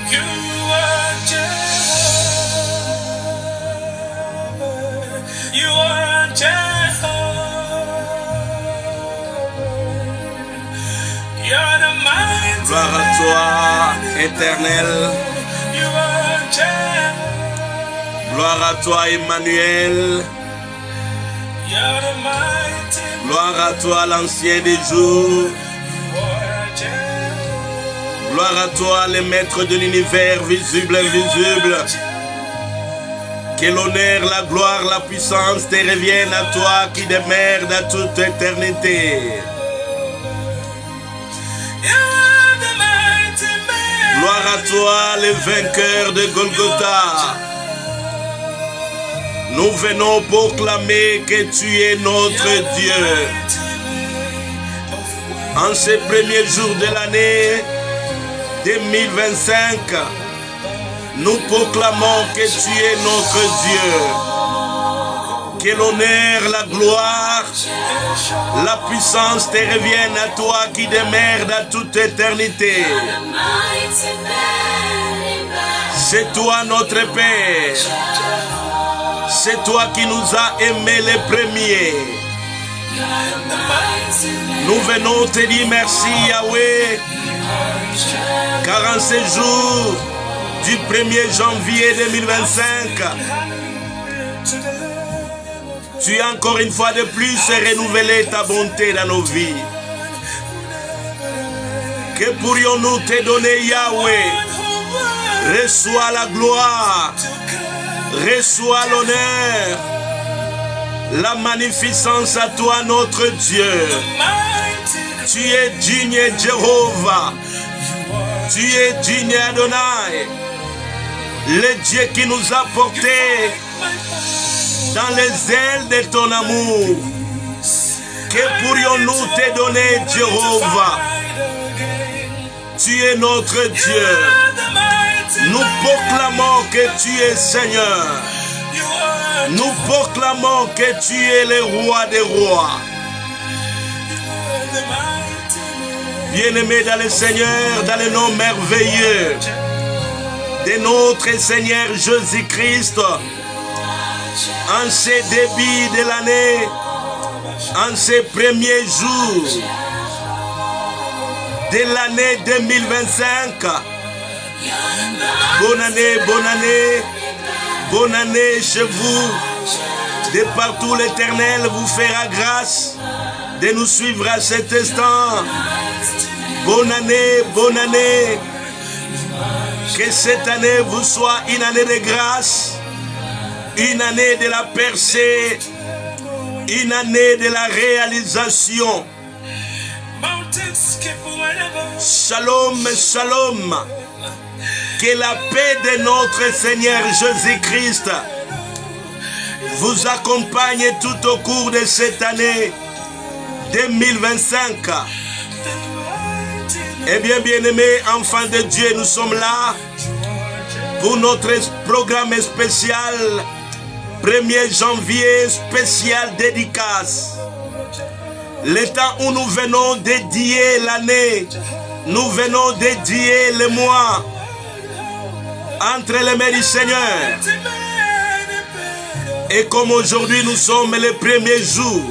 You are Jehovah. You are Jehovah. You're the mighty Gloire à toi, éternel. You are Jehovah. Gloire à toi, Emmanuel. You're the mighty Gloire à toi, l'ancien des jours. Gloire à toi, le maître de l'univers, visible et invisible. Que l'honneur, la gloire, la puissance te reviennent à toi qui demeure dans toute éternité. Gloire à toi, le vainqueur de Golgotha. Nous venons proclamer que tu es notre Dieu. En ces premiers jours de l'année 2025, nous proclamons que tu es notre Dieu. Que l'honneur, la gloire, la puissance te reviennent à toi qui demeure dans toute éternité. C'est toi notre Père. C'est toi qui nous as aimés les premiers. Nous venons te dire merci Yahweh, car en ces jours du 1er janvier 2025, tu as encore une fois de plus renouvelé ta bonté dans nos vies. Que pourrions-nous te donner Yahweh? Reçois la gloire, reçois l'honneur, la magnificence à toi notre Dieu. Tu es digne Jéhovah, tu es digne Adonai, le Dieu qui nous a portés dans les ailes de ton amour. Que pourrions-nous te donner Jéhovah? Tu es notre Dieu. Nous proclamons que tu es Seigneur. Nous proclamons que tu es le roi des rois. Bien-aimé dans le Seigneur, dans le nom merveilleux de notre Seigneur Jésus-Christ, en ces débuts de l'année, en ces premiers jours de l'année 2025, bonne année, bonne année, bonne année chez vous. De partout l'Éternel vous fera grâce de nous suivre à cet instant. Bonne année, bonne année. Que cette année vous soit une année de grâce, une année de la percée, une année de la réalisation. Shalom, shalom. Que la paix de notre Seigneur Jésus-Christ vous accompagne tout au cours de cette année 2025. Eh bien, bien-aimés, enfants de Dieu, nous sommes là pour notre programme spécial 1er janvier, spécial dédicace. Le temps où nous venons dédier l'année, nous venons dédier le mois entre les mains du Seigneur. Et comme aujourd'hui nous sommes les premiers jours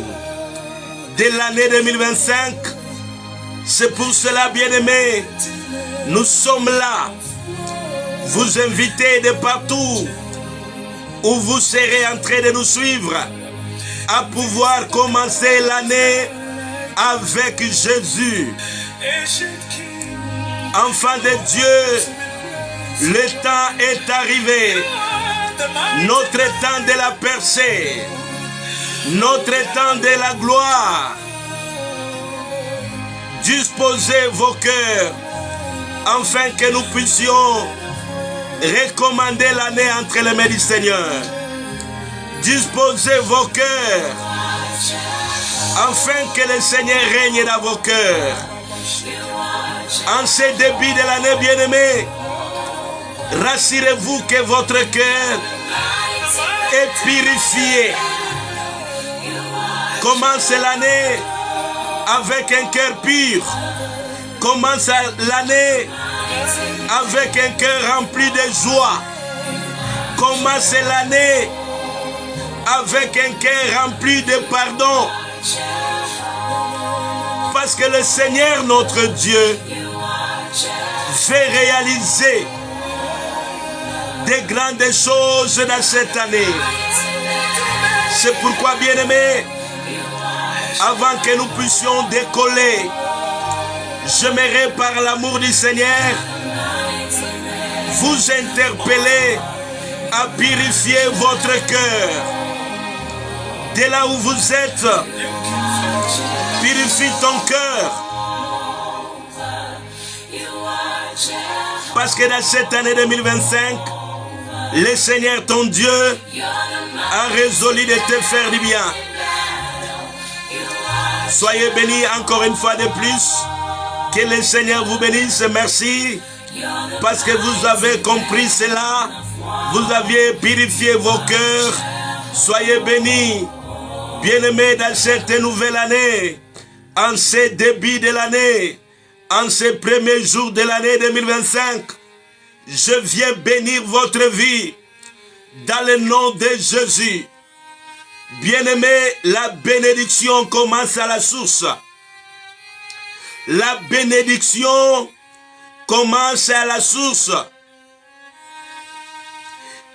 de l'année 2025, c'est pour cela, bien-aimés, nous sommes là, vous inviter de partout où vous serez en train de nous suivre, à pouvoir commencer l'année avec Jésus. Enfants de Dieu, le temps est arrivé, notre temps de la percée, notre temps de la gloire. Disposez vos cœurs afin que nous puissions recommander l'année entre les mains du Seigneur. Disposez vos cœurs afin que le Seigneur règne dans vos cœurs. En ce début de l'année, bien-aimés, rassurez-vous que votre cœur est purifié. Commence l'année avec un cœur pur. Commence l'année avec un cœur rempli de joie. Commencez l'année avec un cœur rempli de pardon. Parce que le Seigneur notre Dieu fait réaliser des grandes choses dans cette année. C'est pourquoi, bien-aimés, avant que nous puissions décoller, j'aimerais par l'amour du Seigneur vous interpeller à purifier votre cœur. Dès là où vous êtes, purifie ton cœur. Parce que dans cette année 2025, le Seigneur ton Dieu a résolu de te faire du bien. Soyez bénis encore une fois de plus. Que le Seigneur vous bénisse. Merci. Parce que vous avez compris cela. Vous aviez purifié vos cœurs. Soyez bénis. Bien-aimés dans cette nouvelle année. En ce début de l'année. En ces premiers jours de l'année 2025. Je viens bénir votre vie. Dans le nom de Jésus. Bien-aimés, la bénédiction commence à la source. La bénédiction commence à la source.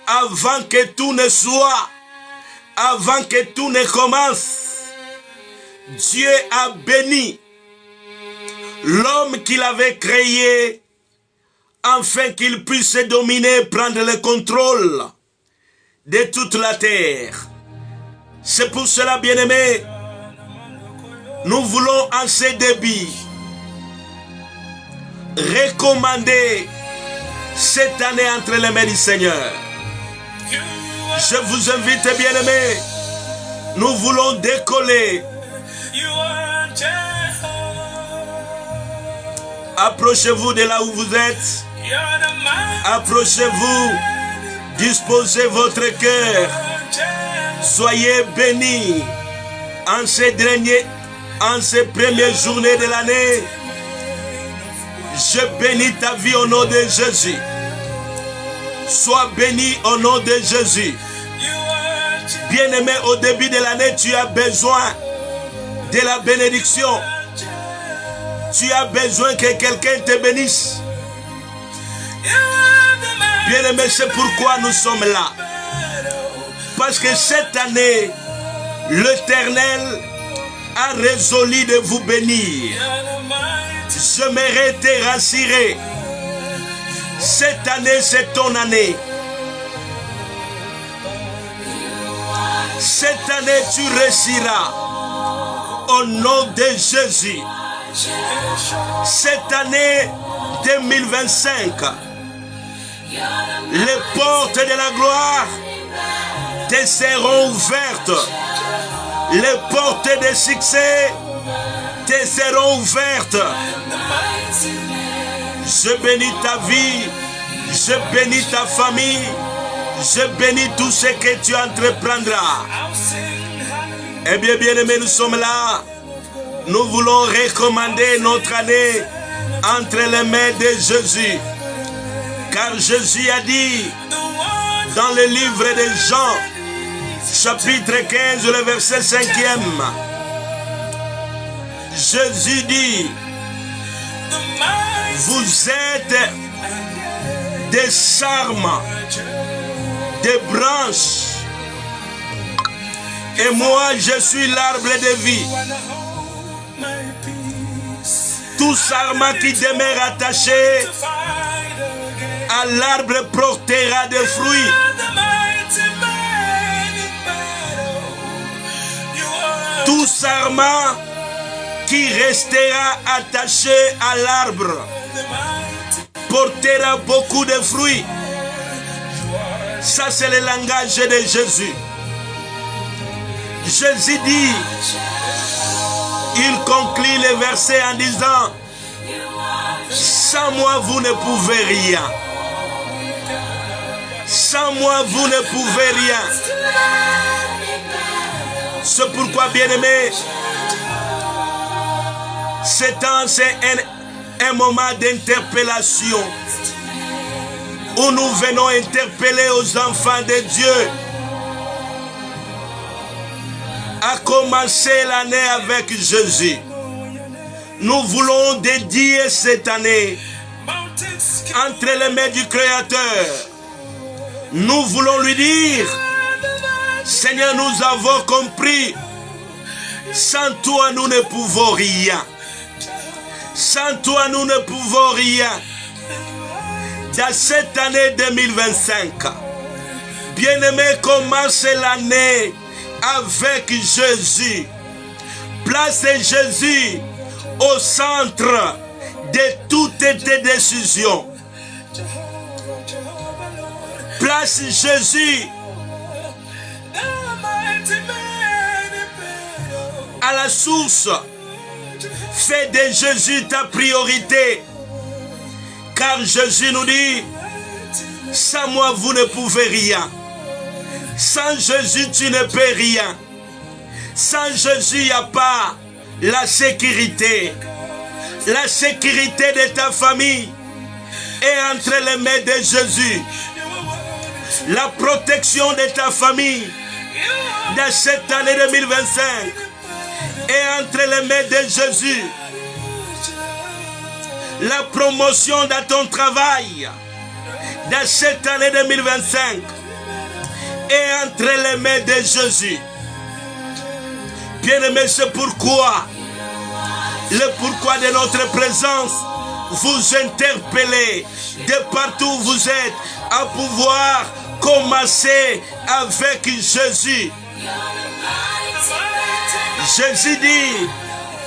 Avant que tout ne soit, avant que tout ne commence, Dieu a béni l'homme qu'il avait créé afin qu'il puisse dominer, prendre le contrôle de toute la terre. C'est pour cela, bien-aimés, nous voulons en ce début recommander cette année entre les mains du Seigneur. Je vous invite, bien-aimés, nous voulons décoller. Approchez-vous de là où vous êtes. Approchez-vous. Disposez votre cœur. Soyez bénis en ces premières journées de l'année. Je bénis ta vie au nom de Jésus. Sois béni au nom de Jésus. Bien-aimé, au début de l'année, tu as besoin de la bénédiction. Tu as besoin que quelqu'un te bénisse. Bien-aimé, c'est pourquoi nous sommes là. Parce que cette année, l'Éternel a résolu de vous bénir. J'aimerais te rassurer. Cette année, c'est ton année. Cette année, tu réussiras. Au nom de Jésus. Cette année 2025, les portes de la gloire te seront ouvertes. Les portes de succès te seront ouvertes. Je bénis ta vie, je bénis ta famille, je bénis tout ce que tu entreprendras. Eh bien, bien-aimés, nous sommes là. Nous voulons recommander notre année entre les mains de Jésus. Car Jésus a dit dans le livre de Jean, chapitre 15, le verset 5e, Jésus dit, vous êtes des charmes, des branches, et moi je suis l'arbre de vie. Tout sarment qui demeure attaché à l'arbre portera des fruits. Tout sarment qui restera attaché à l'arbre portera beaucoup de fruits. Ça, c'est le langage de Jésus. Jésus dit, il conclut le verset en disant, sans moi vous ne pouvez rien. Sans moi vous ne pouvez rien. C'est pourquoi, bien-aimés, ce temps c'est un moment d'interpellation. où nous venons interpeller aux enfants de Dieu à commencer l'année avec Jésus. Nous voulons dédier cette année entre les mains du Créateur. Nous voulons lui dire, Seigneur, nous avons compris, sans toi nous ne pouvons rien. Sans toi nous ne pouvons rien. Dans cette année 2025, bien-aimé, commence l'année avec Jésus. Place Jésus au centre de toutes tes décisions. Place Jésus à la source. Fais de Jésus ta priorité. Car Jésus nous dit, sans moi vous ne pouvez rien. Sans Jésus tu ne peux rien. Sans Jésus il n'y a pas la sécurité. La sécurité de ta famille est entre les mains de Jésus. La protection de ta famille dans cette année 2025 est entre les mains de Jésus. La promotion dans ton travail dans cette année 2025 est entre les mains de Jésus. Bien-aimé, c'est pourquoi le pourquoi de notre présence vous interpellez de partout où vous êtes à pouvoir commencer avec Jésus. Jésus dit,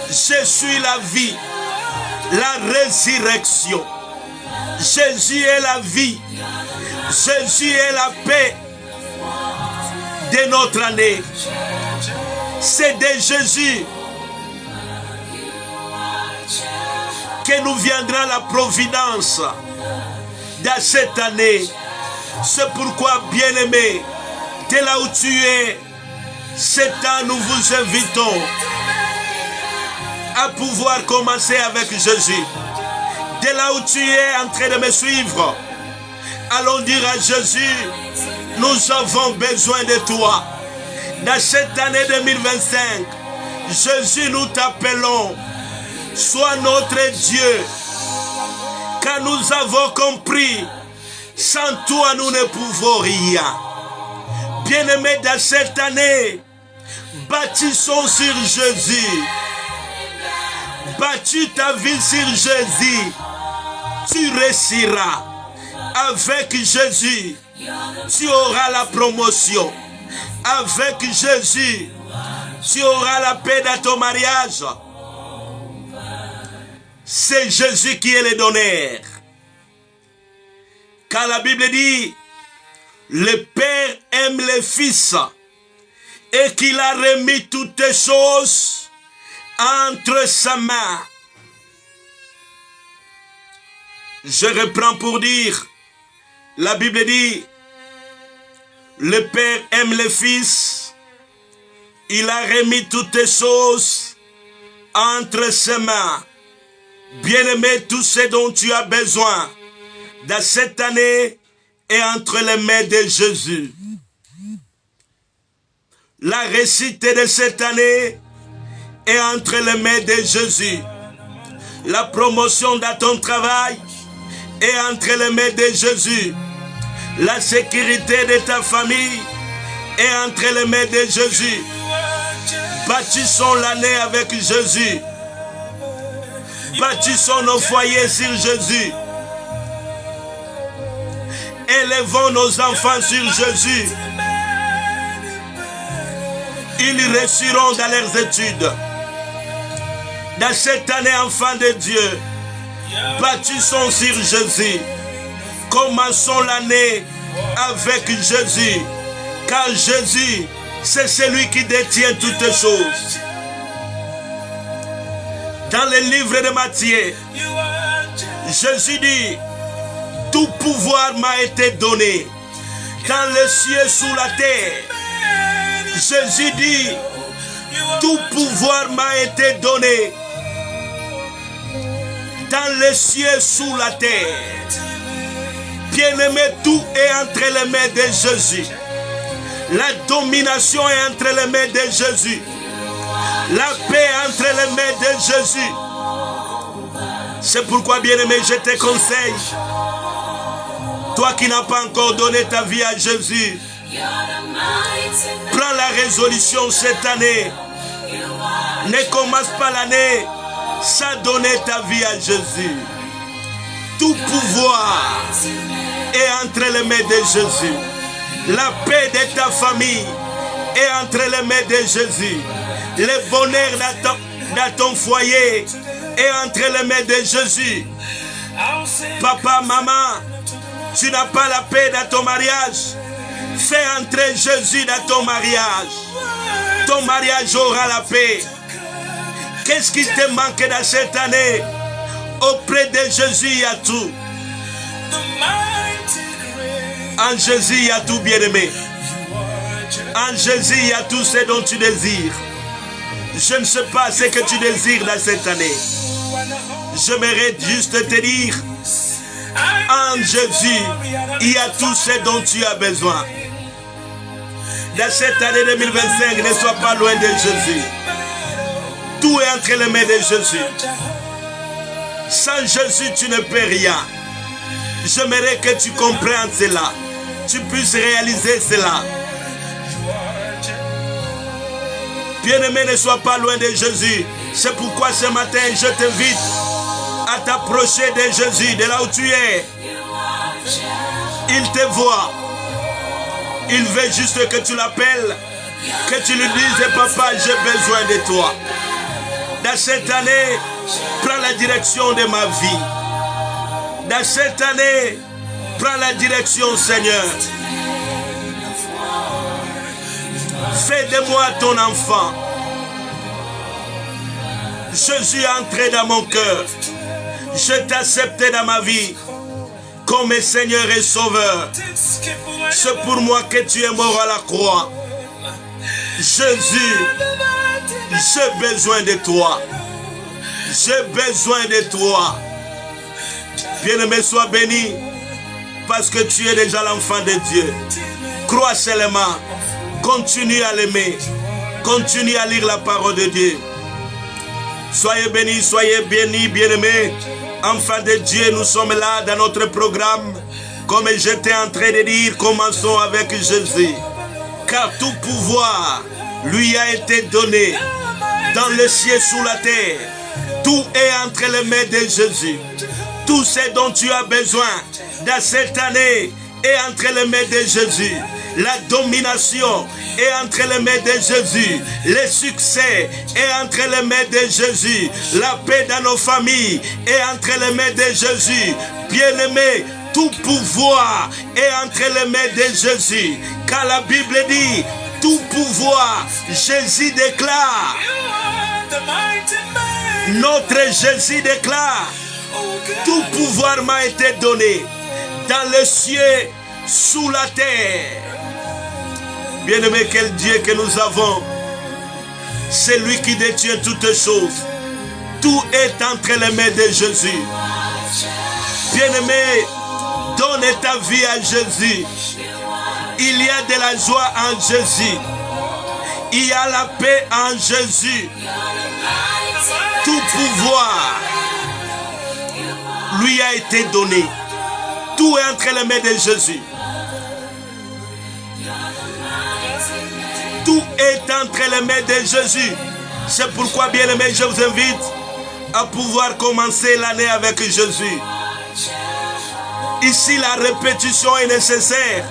je suis la vie, la résurrection. Jésus est la vie. Jésus est la paix de notre année. C'est de Jésus que nous viendra la providence dans cette année. C'est pourquoi, bien-aimé, de là où tu es, cet an, nous vous invitons à pouvoir commencer avec Jésus. De là où tu es en train de me suivre, allons dire à Jésus, nous avons besoin de toi. Dans cette année 2025, Jésus, nous t'appelons, sois notre Dieu, car nous avons compris, sans toi nous ne pouvons rien. Bien-aimés, dans cette année, bâtissons sur Jésus. Bâtis ta vie sur Jésus. Tu réussiras. Avec Jésus, tu auras la promotion. Avec Jésus, tu auras la paix dans ton mariage. C'est Jésus qui est le donneur. Car la Bible dit, le Père aime le Fils et qu'il a remis toutes choses entre sa main. Je reprends pour dire, la Bible dit, le Père aime le Fils, il a remis toutes choses entre ses mains. Bien-aimé, tout ce dont tu as besoin dans cette année est entre les mains de Jésus. La réussite de cette année est entre les mains de Jésus. La promotion dans ton travail est entre les mains de Jésus. La sécurité de ta famille est entre les mains de Jésus. Bâtissons l'année avec Jésus. Bâtissons nos foyers sur Jésus. Élevons nos enfants sur Jésus. Ils réussiront dans leurs études. Dans cette année, enfants de Dieu, bâtissons sur Jésus. Commençons l'année avec Jésus. Car Jésus, c'est celui qui détient toutes choses. Dans le livre de Matthieu, Jésus dit, tout pouvoir m'a été donné dans les cieux, sous la terre. Jésus dit, tout pouvoir m'a été donné dans les cieux, sous la terre. Bien-aimé, tout est entre les mains de Jésus. La domination est entre les mains de Jésus. La paix est entre les mains de Jésus. C'est pourquoi, bien-aimé, je te conseille, toi qui n'as pas encore donné ta vie à Jésus, prends la résolution cette année. Ne commence pas l'année sans donner ta vie à Jésus. Tout pouvoir est entre les mains de Jésus. La paix de ta famille est entre les mains de Jésus. Le bonheur dans ton foyer est entre les mains de Jésus. Papa, maman, tu n'as pas la paix dans ton mariage. Fais entrer Jésus dans ton mariage. Ton mariage aura la paix. Qu'est-ce qui te manque dans cette année? Auprès de Jésus, il y a tout. En Jésus, il y a tout, bien-aimé. En Jésus, il y a tout ce dont tu désires. Je ne sais pas ce que tu désires dans cette année. J'aimerais juste te dire, en Jésus, il y a tout ce dont tu as besoin. Dans cette année 2025, ne sois pas loin de Jésus. Tout est entre les mains de Jésus. Sans Jésus, tu ne peux rien. J'aimerais que tu comprennes cela. Tu puisses réaliser cela. Bien-aimé, ne sois pas loin de Jésus. C'est pourquoi ce matin, je t'invite à t'approcher de Jésus, de là où tu es. Il te voit. Il veut juste que tu l'appelles, que tu lui dises, papa, j'ai besoin de toi. Dans cette année, prends la direction de ma vie. Dans cette année, prends la direction, Seigneur. Fais de moi ton enfant. Jésus est entré dans mon cœur. Je t'accepte dans ma vie comme Seigneur et Sauveur. C'est pour moi que tu es mort à la croix. Jésus, j'ai besoin de toi. J'ai besoin de toi. Bien-aimé, sois béni parce que tu es déjà l'enfant de Dieu. Crois seulement. Continue à l'aimer. Continue à lire la parole de Dieu. Soyez bénis, soyez bénis, bien-aimés. Enfants de Dieu, nous sommes là dans notre programme. Comme j'étais en train de dire, commençons avec Jésus. Car tout pouvoir lui a été donné dans le ciel, sous la terre. Tout est entre les mains de Jésus. Tout ce dont tu as besoin dans cette année est entre les mains de Jésus. La domination est entre les mains de Jésus. Le succès est entre les mains de Jésus. La paix dans nos familles est entre les mains de Jésus. Bien-aimé, tout pouvoir est entre les mains de Jésus. Car la Bible dit, tout pouvoir, Jésus déclare. Notre Jésus déclare, tout pouvoir m'a été donné dans le ciel, sous la terre. Bien-aimé, quel Dieu que nous avons. C'est lui qui détient toutes choses. Tout est entre les mains de Jésus. Bien-aimé, donne ta vie à Jésus. Il y a de la joie en Jésus. Il y a la paix en Jésus. Tout pouvoir lui a été donné. Tout est entre les mains de Jésus. Tout est entre les mains de Jésus. C'est pourquoi, bien-aimés, je vous invite à pouvoir commencer l'année avec Jésus. Ici, la répétition est nécessaire.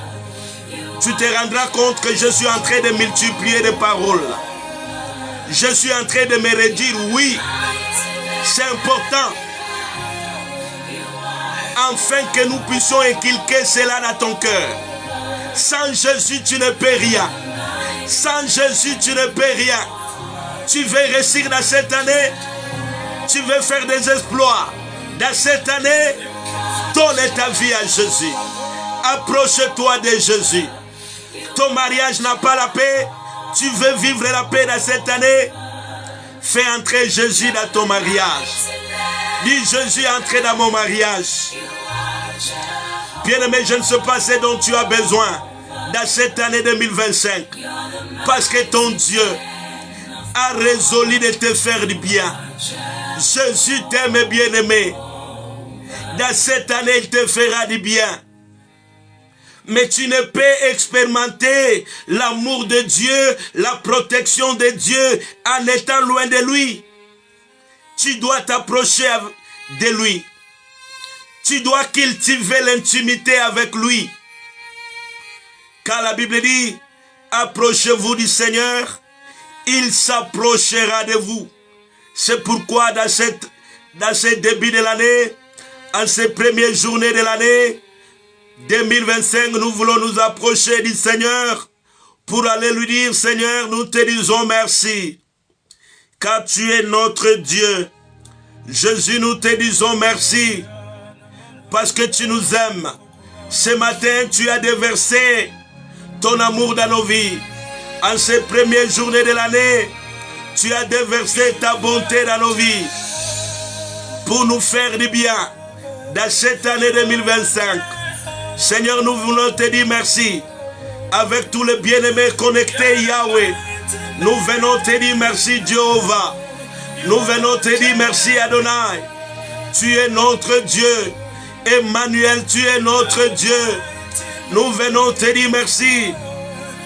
Tu te rendras compte que je suis en train de multiplier les paroles. Je suis en train de me redire, oui, c'est important. Afin que nous puissions inculquer cela dans ton cœur. Sans Jésus, tu ne peux rien. Sans Jésus, tu ne peux rien. Tu veux réussir dans cette année. Tu veux faire des exploits. Dans cette année, donne ta vie à Jésus. Approche-toi de Jésus. Ton mariage n'a pas la paix. Tu veux vivre la paix dans cette année. Fais entrer Jésus dans ton mariage. Dis Jésus, entre dans mon mariage. Bien-aimé, je ne sais pas ce dont tu as besoin dans cette année 2025. Parce que ton Dieu a résolu de te faire du bien. Jésus t'aime, bien-aimé. Dans cette année, il te fera du bien. Mais tu ne peux expérimenter l'amour de Dieu, la protection de Dieu en étant loin de lui. Tu dois t'approcher de lui. Tu dois cultiver l'intimité avec lui. Car la Bible dit, approchez-vous du Seigneur, il s'approchera de vous. C'est pourquoi dans ce début de l'année, en ces premières journées de l'année 2025, nous voulons nous approcher du Seigneur pour aller lui dire, Seigneur, nous te disons merci, car tu es notre Dieu. Jésus, nous te disons merci, parce que tu nous aimes. Ce matin, tu as déversé ton amour dans nos vies. En ces premières journées de l'année, tu as déversé ta bonté dans nos vies pour nous faire du bien dans cette année 2025. Seigneur, nous voulons te dire merci. Avec tous les bien-aimés connectés, Yahweh, nous venons te dire merci, Jéhovah. Nous venons te dire merci, Adonai. Tu es notre Dieu. Emmanuel, tu es notre Dieu. Nous venons te dire merci.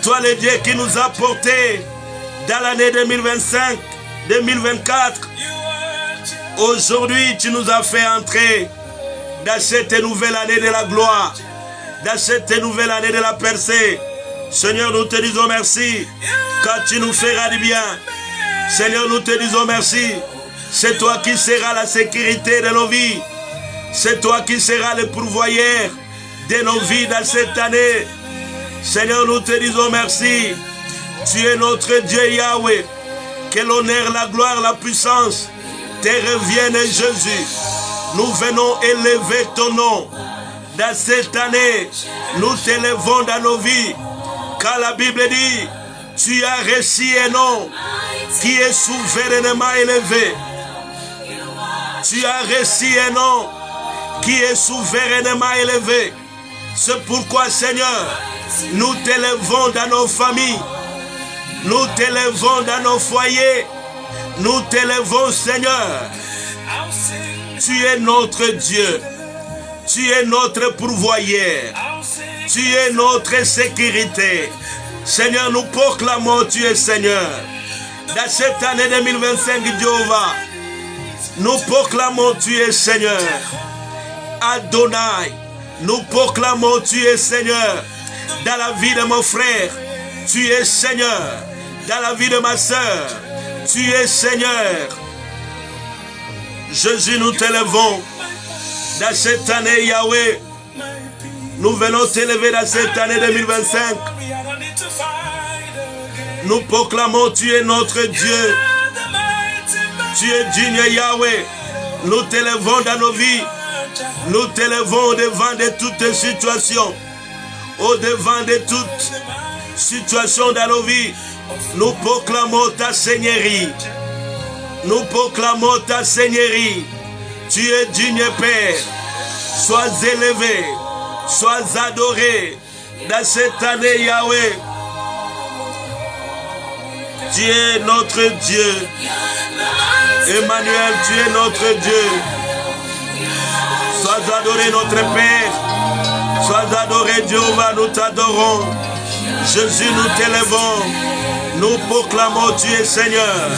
Toi, le Dieu qui nous a portés dans l'année 2025, 2024. Aujourd'hui, tu nous as fait entrer dans cette nouvelle année de la gloire, dans cette nouvelle année de la percée. Seigneur, nous te disons merci, car tu nous feras du bien. Seigneur, nous te disons merci. C'est toi qui seras la sécurité de nos vies. C'est toi qui seras le pourvoyeur de nos vies dans cette année. Seigneur, nous te disons merci. Tu es notre Dieu Yahweh. Que l'honneur, la gloire, la puissance te reviennent, Jésus. Nous venons élever ton nom. Dans cette année, nous t'élevons dans nos vies. Car la Bible dit, tu as reçu un nom qui est souverainement élevé. Tu as reçu un nom qui est souverainement élevé. C'est pourquoi, Seigneur, nous t'élevons dans nos familles. Nous t'élevons dans nos foyers. Nous t'élevons, Seigneur. Tu es notre Dieu. Tu es notre pourvoyeur. Tu es notre sécurité. Seigneur, nous proclamons, tu es Seigneur. Dans cette année 2025, Jéhovah, nous proclamons, tu es Seigneur. Adonai, nous proclamons, tu es Seigneur. Dans la vie de mon frère, tu es Seigneur. Dans la vie de ma soeur, tu es Seigneur. Jésus, nous t'élevons. Dans cette année, Yahweh, nous venons t'élever dans cette année 2025. Nous proclamons, tu es notre Dieu. Tu es digne, Yahweh. Nous t'élevons dans nos vies. Nous t'élevons au-devant de toutes situations. Au-devant de toutes situations dans nos vies. Nous proclamons ta seigneurie. Nous proclamons ta seigneurie. Tu es digne, Père. Sois élevé. Sois adoré. Dans cette année, Yahweh. Tu es notre Dieu. Emmanuel, tu es notre Dieu. Sois adoré, notre Père. Sois adoré, Jéhovah, nous t'adorons. Jésus, nous t'élevons. Nous proclamons, tu es Seigneur.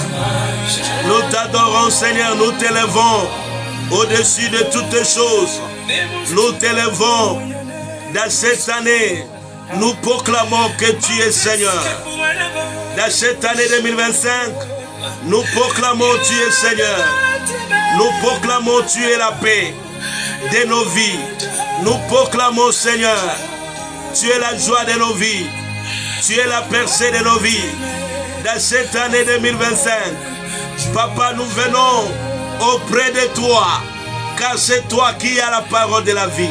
Nous t'adorons, Seigneur, nous t'élevons au-dessus de toutes choses. Nous t'élevons dans cette année. Nous proclamons que tu es Seigneur. Dans cette année 2025, nous proclamons tu es Seigneur. Nous proclamons tu es la paix de nos vies. Nous proclamons Seigneur, tu es la joie de nos vies. Tu es la percée de nos vies. Dans cette année 2025, Papa, nous venons auprès de toi, car c'est toi qui as la parole de la vie.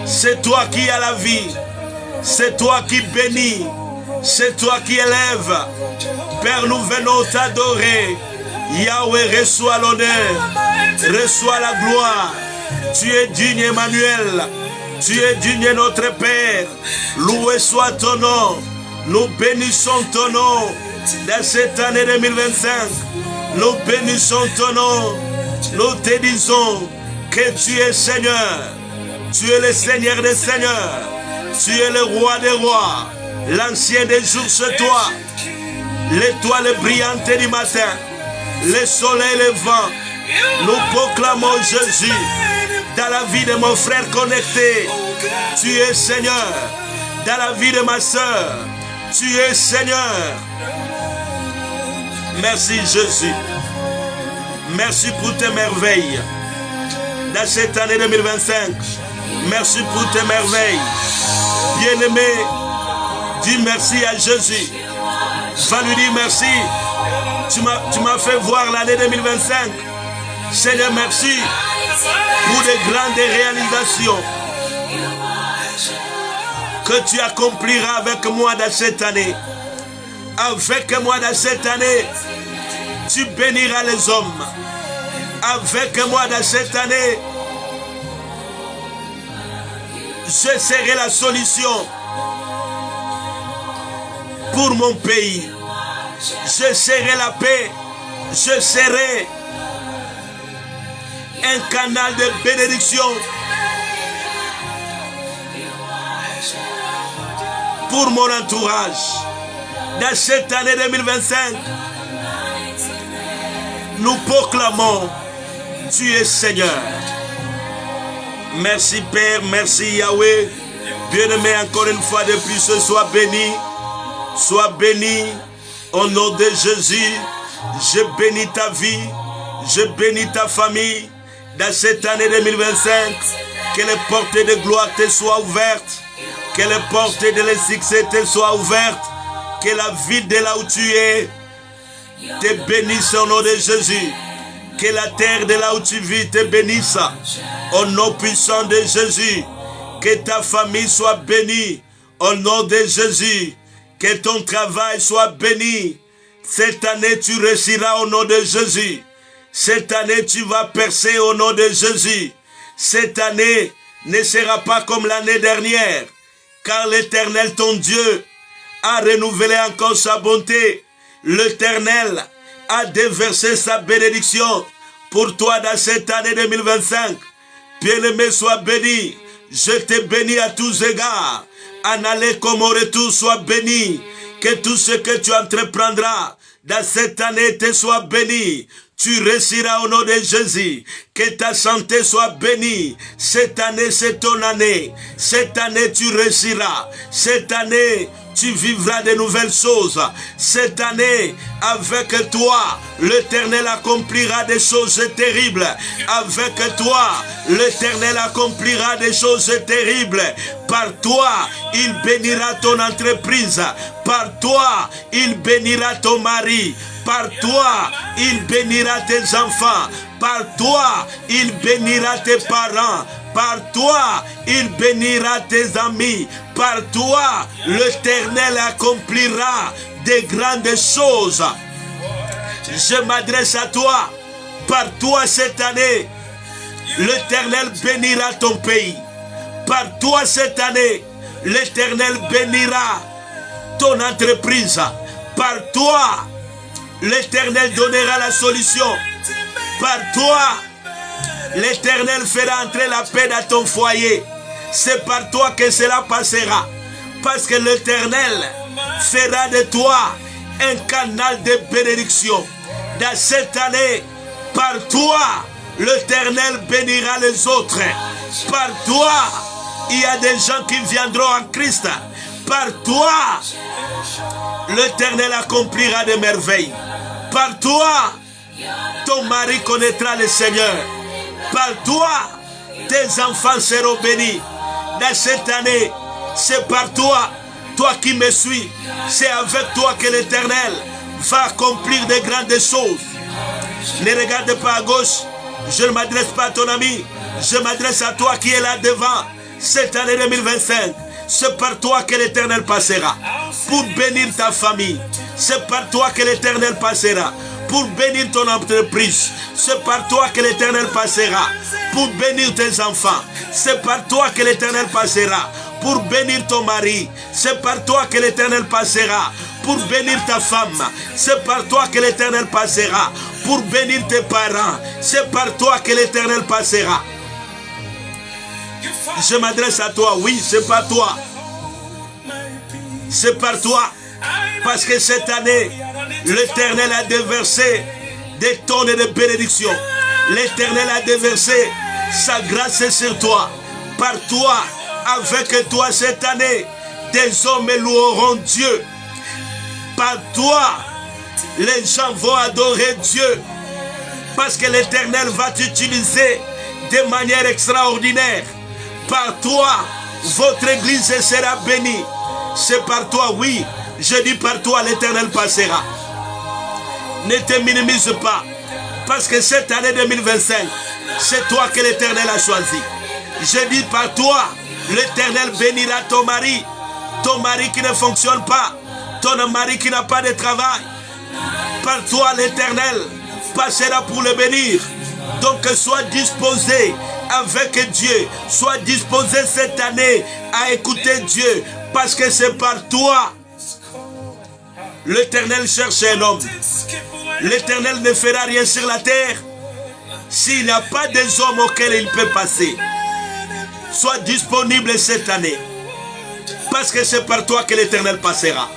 C'est toi qui as la vie. C'est toi qui bénis. C'est toi qui élèves. Père, nous venons t'adorer. Yahweh, reçois l'honneur. Reçois la gloire. Tu es digne, Emmanuel. Tu es digne, notre Père. Loué soit ton nom. Nous bénissons ton nom dans cette année 2025. Nous bénissons ton nom. Nous te disons que tu es Seigneur. Tu es le Seigneur des Seigneurs. Tu es le Roi des Rois. L'ancien des jours, c'est toi. L'étoile brillante du matin. Le soleil levant. Nous proclamons Jésus dans la vie de mon frère connecté. Tu es Seigneur. Dans la vie de ma soeur, tu es Seigneur. Merci Jésus. Merci pour tes merveilles. Dans cette année 2025, merci pour tes merveilles. Bien-aimé, dis merci à Jésus. Va lui dire merci. Tu m'as fait voir l'année 2025. Seigneur, merci pour de grandes réalisations que tu accompliras avec moi dans cette année. Avec moi dans cette année, tu béniras les hommes. Avec moi dans cette année, je serai la solution pour mon pays. Je serai la paix. Je serai un canal de bénédiction pour mon entourage. Dans cette année 2025, nous proclamons, tu es Seigneur. Merci Père, merci Yahweh. Bien-aimé, encore une fois de plus, sois béni. Sois béni au nom de Jésus. Je bénis ta vie, je bénis ta famille. Dans cette année 2025, que les portes de gloire te soient ouvertes. Que les portes de le succès te soient ouvertes. Que la ville de là où tu es te bénisse au nom de Jésus. Que la terre de là où tu vis te bénisse au nom puissant de Jésus. Que ta famille soit bénie au nom de Jésus. Que ton travail soit béni. Cette année tu réussiras au nom de Jésus. Cette année tu vas percer au nom de Jésus. Cette année ne sera pas comme l'année dernière. Car l'Éternel ton Dieu a renouvelé encore sa bonté. L'Éternel a déversé sa bénédiction pour toi dans cette année 2025. Bien-aimé, sois béni. Je te bénis à tous égards. En aller comme au retour, sois béni. Que tout ce que tu entreprendras dans cette année te soit béni. Tu réussiras au nom de Jésus. Que ta santé soit bénie. Cette année, c'est ton année. Cette année, tu réussiras. Cette année, tu vivras de nouvelles choses. Cette année, avec toi, l'Éternel accomplira des choses terribles. Avec toi, l'Éternel accomplira des choses terribles. Par toi, il bénira ton entreprise. Par toi, il bénira ton mari. Par toi, il bénira tes enfants. Par toi, il bénira tes parents. Par toi, il bénira tes amis. Par toi, l'Éternel accomplira de grandes choses. Je m'adresse à toi. Par toi cette année, l'Éternel bénira ton pays. Par toi cette année, l'Éternel bénira ton entreprise. Par toi, l'Éternel donnera la solution. Par toi, l'Éternel fera entrer la paix dans ton foyer. C'est par toi que cela passera. Parce que l'Éternel fera de toi un canal de bénédiction. Dans cette année, par toi, l'Éternel bénira les autres. Par toi, il y a des gens qui viendront en Christ. Par toi, l'Éternel accomplira des merveilles. Par toi, ton mari connaîtra le Seigneur. Par toi, tes enfants seront bénis. Dans cette année, c'est par toi, toi qui me suis, c'est avec toi que l'Éternel va accomplir de grandes choses. Ne regarde pas à gauche, je ne m'adresse pas à ton ami, je m'adresse à toi qui es là devant. Cette année 2025, c'est par toi que l'Éternel passera pour bénir ta famille. C'est par toi que l'Éternel passera pour bénir ton entreprise. C'est par toi que l'Éternel passera pour bénir tes enfants. C'est par toi que l'Éternel passera pour bénir ton mari. C'est par toi que l'Éternel passera pour bénir ta femme. C'est par toi que l'Éternel passera pour bénir tes parents. C'est par toi que l'Éternel passera. Je m'adresse à toi, oui, c'est par toi. C'est par toi. Parce que cette année, l'Éternel a déversé des tonnes de bénédictions. L'Éternel a déversé sa grâce sur toi. Par toi, avec toi cette année, des hommes loueront Dieu. Par toi, les gens vont adorer Dieu. Parce que l'Éternel va t'utiliser de manière extraordinaire. Par toi, votre église sera bénie. C'est par toi, oui. Je dis par toi, l'Éternel passera. Ne te minimise pas. Parce que cette année 2025, c'est toi que l'Éternel a choisi. Je dis par toi, l'Éternel bénira ton mari. Ton mari qui ne fonctionne pas. Ton mari qui n'a pas de travail. Par toi, l'Éternel passera pour le bénir. Donc, sois disposé avec Dieu. Sois disposé cette année à écouter Dieu. Parce que c'est par toi. L'Éternel cherche un homme. L'Éternel ne fera rien sur la terre s'il n'y a pas des hommes auxquels il peut passer. Sois disponible cette année. Parce que c'est par toi que l'Éternel passera.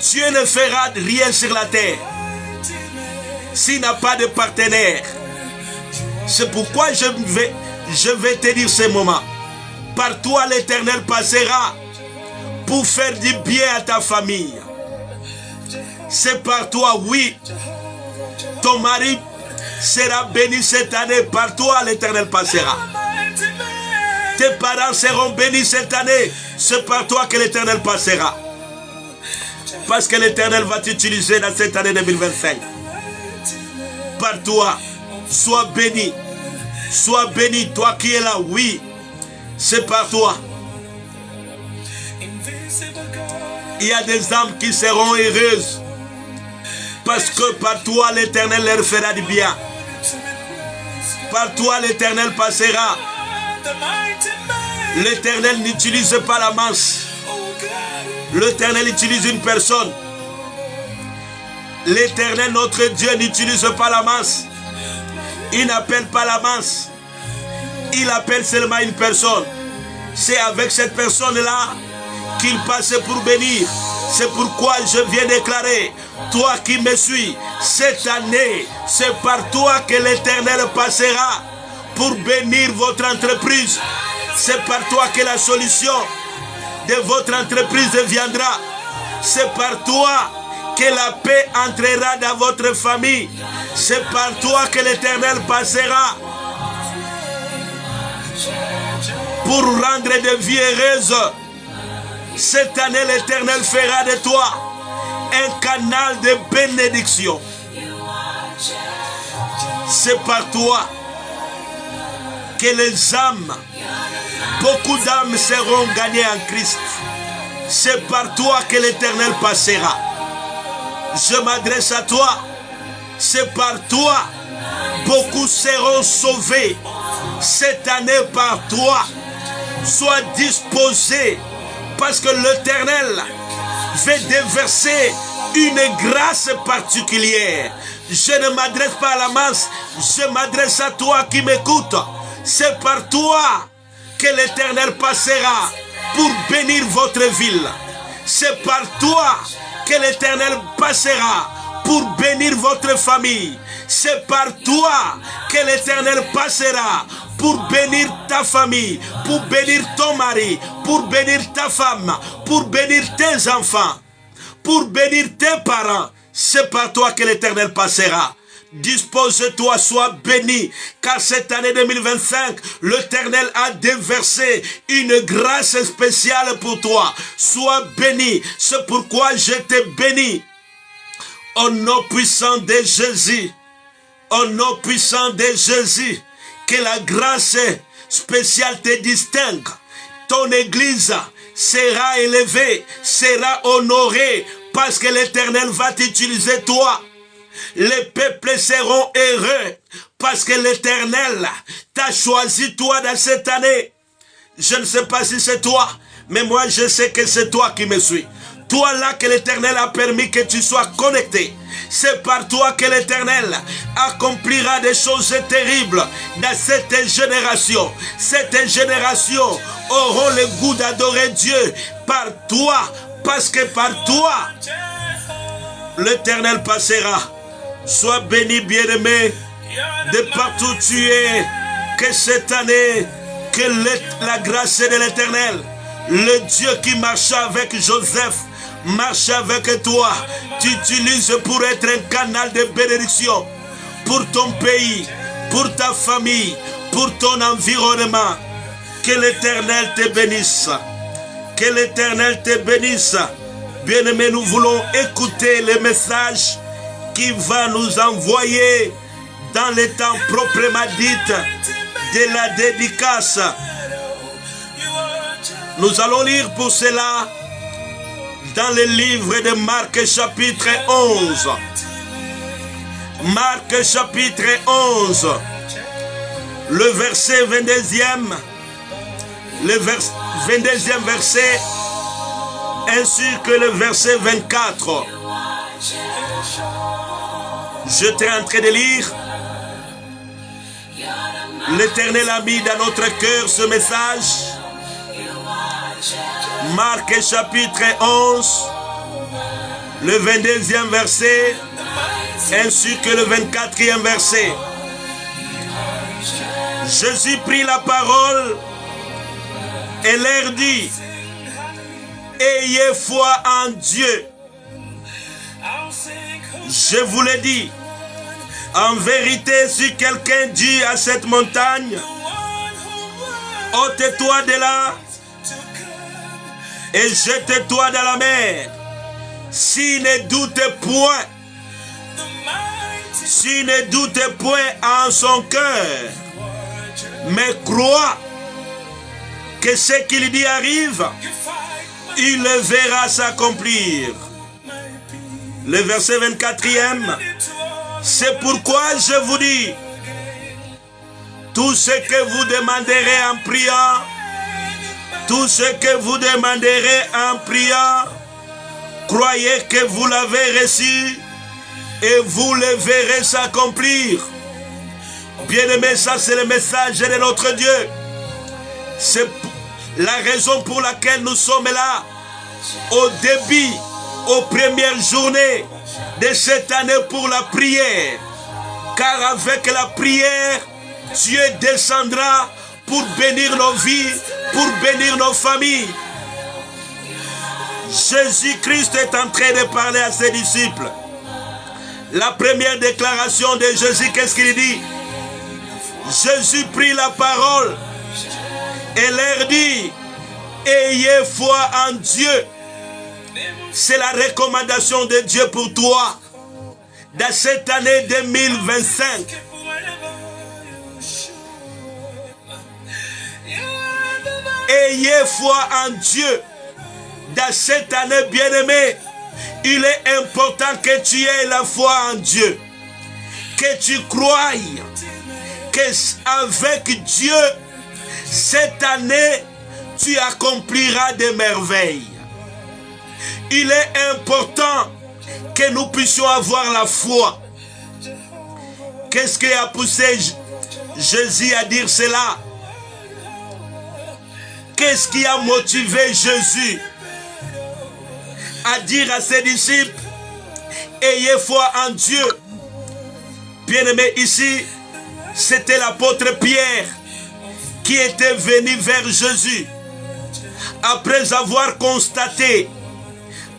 Dieu ne fera rien sur la terre s'il n'a pas de partenaire. C'est pourquoi je vais te dire ce moment. Par toi l'Éternel passera pour faire du bien à ta famille. C'est par toi, oui. Ton mari sera béni cette année. Par toi l'Éternel passera. Tes parents seront bénis cette année. C'est par toi que l'Éternel passera. Parce que l'Éternel va t'utiliser dans cette année 2025. Par toi, sois béni. Sois béni, toi qui es là, oui. C'est par toi. Il y a des âmes qui seront heureuses. Parce que par toi, l'Éternel leur fera du bien. Par toi, l'Éternel passera. L'Éternel n'utilise pas la masse. L'Éternel utilise une personne. L'Éternel, notre Dieu, n'utilise pas la masse. Il n'appelle pas la masse. Il appelle seulement une personne. C'est avec cette personne-là qu'il passe pour bénir. C'est pourquoi je viens déclarer, toi qui me suis, cette année, c'est par toi que l'Éternel passera pour bénir votre entreprise. C'est par toi que la solution de votre entreprise viendra. C'est par toi que la paix entrera dans votre famille. C'est par toi que l'Éternel passera pour rendre des vies heureuses. Cette année, l'Éternel fera de toi un canal de bénédiction. C'est par toi que les âmes, beaucoup d'âmes seront gagnées en Christ. C'est par toi que l'Éternel passera. Je m'adresse à toi. C'est par toi. Beaucoup seront sauvés. Cette année par toi. Sois disposé. Parce que l'Éternel veut déverser une grâce particulière. Je ne m'adresse pas à la masse. Je m'adresse à toi qui m'écoute. C'est par toi que l'Éternel passera pour bénir votre ville. C'est par toi que l'Éternel passera pour bénir votre famille. C'est par toi que l'Éternel passera pour bénir ta famille, pour bénir ton mari, pour bénir ta femme, pour bénir tes enfants, pour bénir tes parents. C'est par toi que l'Éternel passera. Dispose-toi, sois béni, car cette année 2025, l'Éternel a déversé une grâce spéciale pour toi. Sois béni, c'est pourquoi je te bénis. Au nom puissant de Jésus, au nom puissant de Jésus, que la grâce spéciale te distingue. Ton église sera élevée, sera honorée, parce que l'Éternel va t'utiliser toi. Les peuples seront heureux parce que l'Éternel t'a choisi toi dans cette année. Je ne sais pas si c'est toi, mais moi je sais que c'est toi qui me suis. Toi là que l'Éternel a permis que tu sois connecté. C'est par toi que l'Éternel accomplira des choses terribles dans cette génération. Cette génération auront le goût d'adorer Dieu par toi, parce que par toi, l'Éternel passera. Sois béni, bien-aimé, de partout où tu es, que cette année, que la grâce de l'Éternel, le Dieu qui marcha avec Joseph, marche avec toi, t'utilise pour être un canal de bénédiction pour ton pays, pour ta famille, pour ton environnement. Que l'Éternel te bénisse. Que l'Éternel te bénisse. Bien-aimés, nous voulons écouter le message qui va nous envoyer dans les temps proprement dit de la dédicace. Nous allons lire pour cela dans le livre de Marc chapitre 11. Marc chapitre 11. Le verset 22e. Le 22e verset ainsi que le verset 24. Je suis en train de lire. L'Éternel a mis dans notre cœur ce message. Marc chapitre 11, le 22e verset, ainsi que le 24e verset. Jésus prit la parole et leur dit, ayez foi en Dieu. Je vous le dis, en vérité, si quelqu'un dit à cette montagne, ôte-toi de là et jette-toi dans la mer, s'il ne doute point, s'il ne doute point en son cœur, mais croit que ce qu'il dit arrive, il le verra s'accomplir. Le verset 24e, c'est pourquoi je vous dis, tout ce que vous demanderez en priant, tout ce que vous demanderez en priant, croyez que vous l'avez reçu et vous le verrez s'accomplir. Bien-aimé, ça c'est le message de notre Dieu. C'est la raison pour laquelle nous sommes là, au début, aux premières journées de cette année pour la prière. Car avec la prière, Dieu descendra pour bénir nos vies, pour bénir nos familles. Jésus-Christ est en train de parler à ses disciples. La première déclaration de Jésus, qu'est-ce qu'il dit? Jésus prit la parole et leur dit, ayez foi en Dieu. C'est la recommandation de Dieu pour toi dans cette année 2025. Ayez foi en Dieu. Dans cette année, bien-aimée, il est important que tu aies la foi en Dieu. Que tu croies qu'avec Dieu, cette année, tu accompliras des merveilles. Il est important que nous puissions avoir la foi. Qu'est-ce qui a poussé Jésus à dire cela? Qu'est-ce qui a motivé Jésus à dire à ses disciples, ayez foi en Dieu? Bien-aimé, ici, c'était l'apôtre Pierre qui était venu vers Jésus après avoir constaté,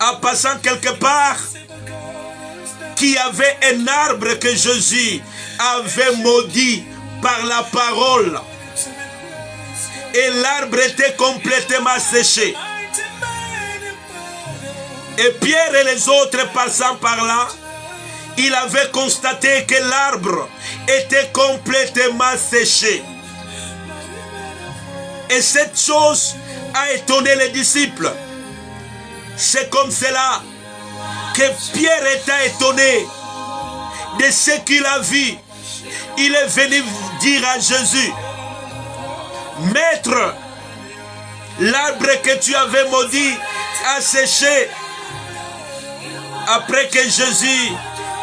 en passant quelque part, qu'il y avait un arbre que Jésus avait maudit par la parole. Et l'arbre était complètement séché. Et Pierre et les autres passant par là, il avait constaté que l'arbre était complètement séché. Et cette chose a étonné les disciples. C'est comme cela que Pierre était étonné. de ce qu'il a vu, il est venu dire à Jésus, Maître, l'arbre que tu avais maudit a séché. Après que Jésus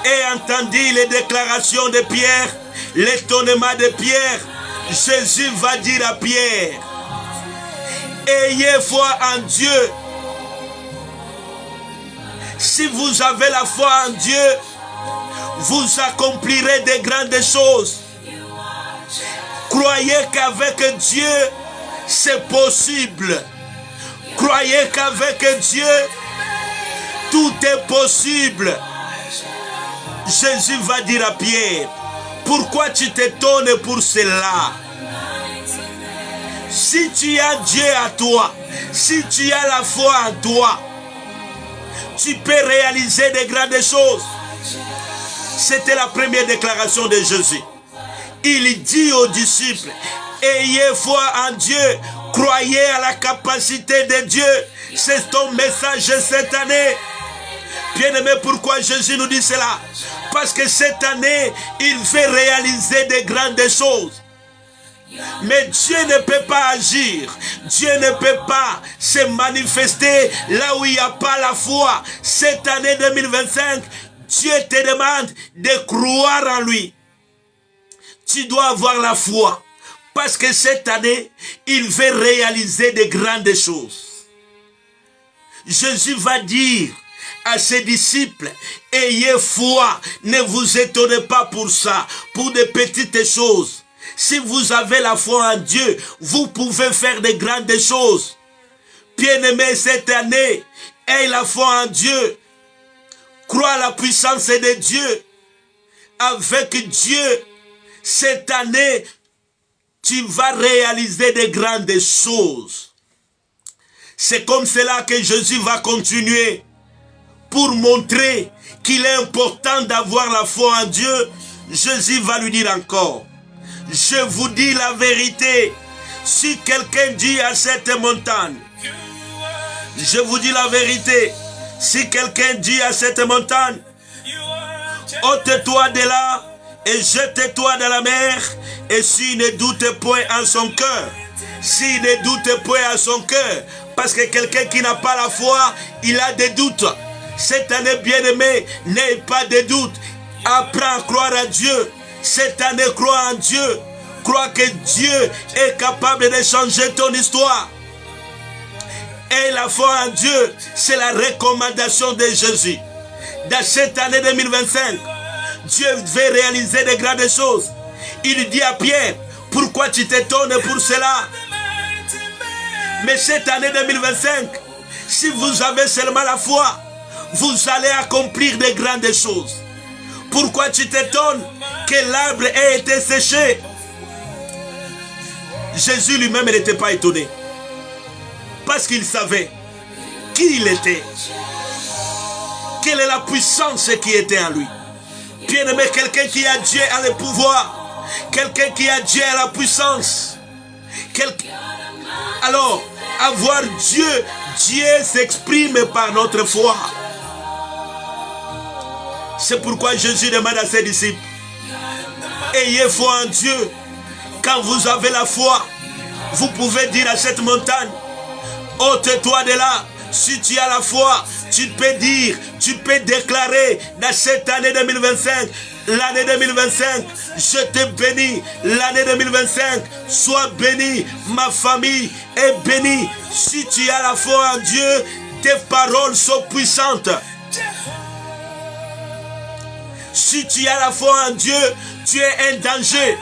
ait entendu les déclarations de Pierre, l'étonnement de Pierre, Jésus va dire à Pierre, ayez foi en Dieu. Si vous avez la foi en Dieu, vous accomplirez de grandes choses. Croyez qu'avec Dieu, c'est possible. Croyez qu'avec Dieu, tout est possible. Jésus va dire à Pierre, pourquoi tu t'étonnes pour cela? Si tu as Dieu à toi, si tu as la foi en toi, tu peux réaliser de grandes choses. C'était la première déclaration de Jésus. Il dit aux disciples, ayez foi en Dieu, croyez à la capacité de Dieu. C'est ton message cette année. Bien-aimé, pourquoi Jésus nous dit cela? Parce que cette année, il veut réaliser de grandes choses. Mais Dieu ne peut pas agir. Dieu ne peut pas se manifester là où il n'y a pas la foi. Cette année 2025, Dieu te demande de croire en lui. Tu dois avoir la foi. Parce que cette année, il veut réaliser de grandes choses. Jésus va dire à ses disciples, ayez foi, ne vous étonnez pas pour ça, pour des petites choses. Si vous avez la foi en Dieu, vous pouvez faire de grandes choses. Bien-aimé, cette année, aie la foi en Dieu. Crois à la puissance de Dieu. Avec Dieu, cette année, tu vas réaliser de grandes choses. C'est comme cela que Jésus va continuer pour montrer qu'il est important d'avoir la foi en Dieu. Jésus va lui dire encore, je vous dis la vérité, si quelqu'un dit à cette montagne, je vous dis la vérité, si quelqu'un dit à cette montagne, ôte-toi de là et jette-toi dans la mer, et s'il ne doute point en son cœur, s'il ne doute point en son cœur, parce que quelqu'un qui n'a pas la foi, il a des doutes. Cette année, bien-aimé, n'aie pas de doute. Apprends à croire à Dieu. Cette année, crois en Dieu. Crois que Dieu est capable de changer ton histoire. Et la foi en Dieu, c'est la recommandation de Jésus. Dans cette année 2025, Dieu veut réaliser de grandes choses. Il dit à Pierre, pourquoi tu t'étonnes pour cela? Mais cette année 2025, si vous avez seulement la foi, vous allez accomplir de grandes choses. Pourquoi tu t'étonnes que l'arbre ait été séché? Jésus lui-même n'était pas étonné. Parce qu'il savait qui il était. Quelle est la puissance qui était en lui. Bien-aimé, quelqu'un qui a Dieu a le pouvoir. Quelqu'un qui a Dieu a la puissance. Alors, avoir Dieu, Dieu s'exprime par notre foi. C'est pourquoi Jésus demande à ses disciples, ayez foi en Dieu. Quand vous avez la foi, vous pouvez dire à cette montagne, ôte-toi de là. Si tu as la foi, tu peux dire, tu peux déclarer dans cette année 2025, l'année 2025, je te bénis. L'année 2025, sois béni. Ma famille est bénie. Si tu as la foi en Dieu, tes paroles sont puissantes. Si tu as la foi en Dieu, tu es un danger.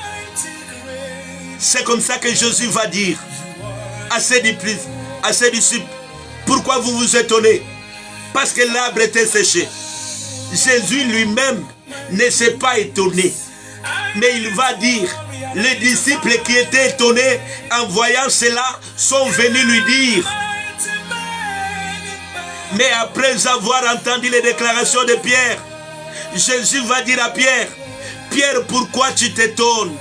C'est comme ça que Jésus va dire à ses disciples, pourquoi vous vous étonnez? Parce que l'arbre était séché. Jésus lui-même ne s'est pas étonné. Mais il va dire, les disciples qui étaient étonnés en voyant cela sont venus lui dire. Mais après avoir entendu les déclarations de Pierre, Jésus va dire à Pierre, Pierre, pourquoi tu t'étonnes?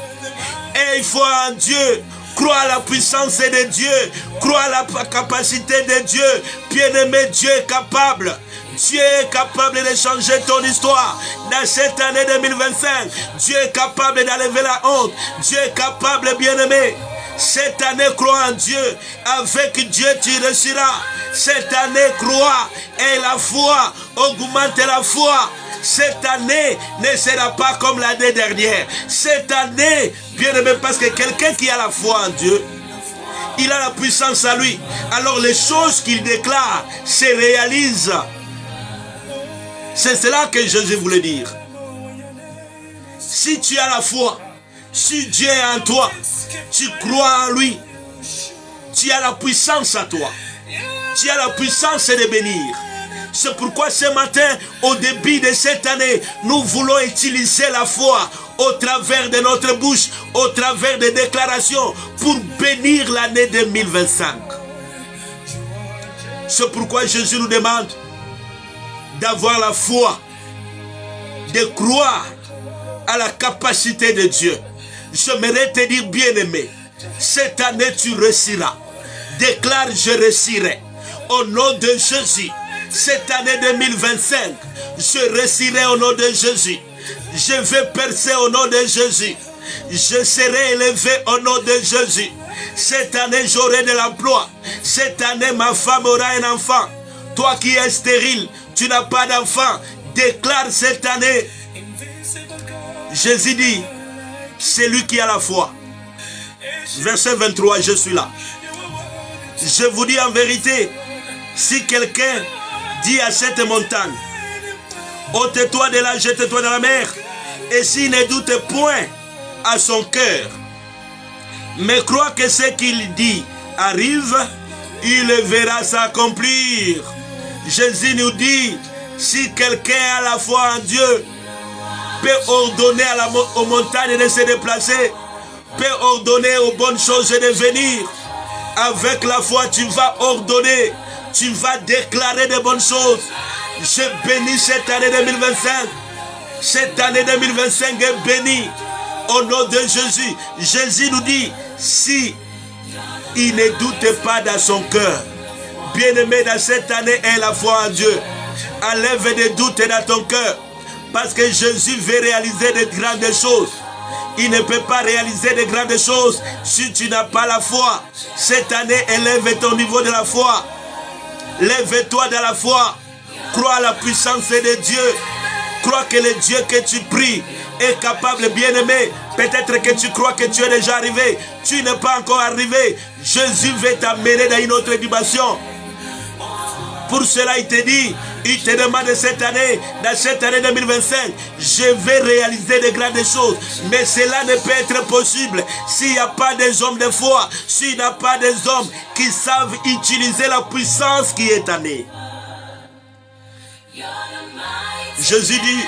Aie foi en Dieu, crois à la puissance de Dieu, crois à la capacité de Dieu. Bien-aimé, Dieu est capable. Dieu est capable de changer ton histoire. Dans cette année 2025, Dieu est capable d'enlever la honte. Dieu est capable, bien-aimé. Cette année, crois en Dieu. Avec Dieu, tu réussiras. Cette année, crois. Et la foi, augmente la foi. Cette année ne sera pas comme l'année dernière. Cette année, bien-aimé, parce que quelqu'un qui a la foi en Dieu, il a la puissance à lui. Alors les choses qu'il déclare se réalisent. C'est cela que Jésus voulait dire. Si tu as la foi, si Dieu est en toi, tu crois en lui, tu as la puissance à toi. Tu as la puissance de bénir. C'est pourquoi ce matin, au début de cette année, nous voulons utiliser la foi au travers de notre bouche, au travers des déclarations, pour bénir l'année 2025. C'est pourquoi Jésus nous demande d'avoir la foi, de croire à la capacité de Dieu. J'aimerais te dire, bien-aimé, cette année tu réussiras. Déclare, je réussirai. Au nom de Jésus, cette année 2025, je réussirai au nom de Jésus. Je vais percer au nom de Jésus. Je serai élevé au nom de Jésus. Cette année, j'aurai de l'emploi. Cette année, ma femme aura un enfant. Toi qui es stérile, tu n'as pas d'enfant. Déclare cette année. Jésus dit, c'est lui qui a la foi. Verset 23, je suis là. Je vous dis en vérité, si quelqu'un dit à cette montagne, ôte-toi de là, jette-toi dans la mer, et s'il ne doute point à son cœur, mais croit que ce qu'il dit arrive, il le verra s'accomplir. Jésus nous dit, si quelqu'un a la foi en Dieu, peut ordonner aux montagnes de se déplacer, peut ordonner aux bonnes choses de venir. Avec la foi, tu vas ordonner, tu vas déclarer de bonnes choses. Je bénis cette année 2025. Cette année 2025 est bénie au nom de Jésus. Jésus nous dit, si il ne doute pas dans son cœur, bien-aimé, dans cette année, aie la foi en Dieu. Enlève des doutes dans ton cœur, parce que Jésus veut réaliser de grandes choses. Il ne peut pas réaliser de grandes choses si tu n'as pas la foi. Cette année, élève ton niveau de la foi. Lève-toi dans la foi. Crois à la puissance de Dieu. Crois que le Dieu que tu pries est capable, bien-aimé. Peut-être que tu crois que tu es déjà arrivé. Tu n'es pas encore arrivé. Jésus veut t'amener dans une autre dimension. Pour cela, il te dit, il te demande cette année, dans cette année 2025, je vais réaliser de grandes choses. Mais cela ne peut être possible s'il n'y a pas des hommes de foi, s'il n'y a pas des hommes qui savent utiliser la puissance qui est en eux. Jésus dit,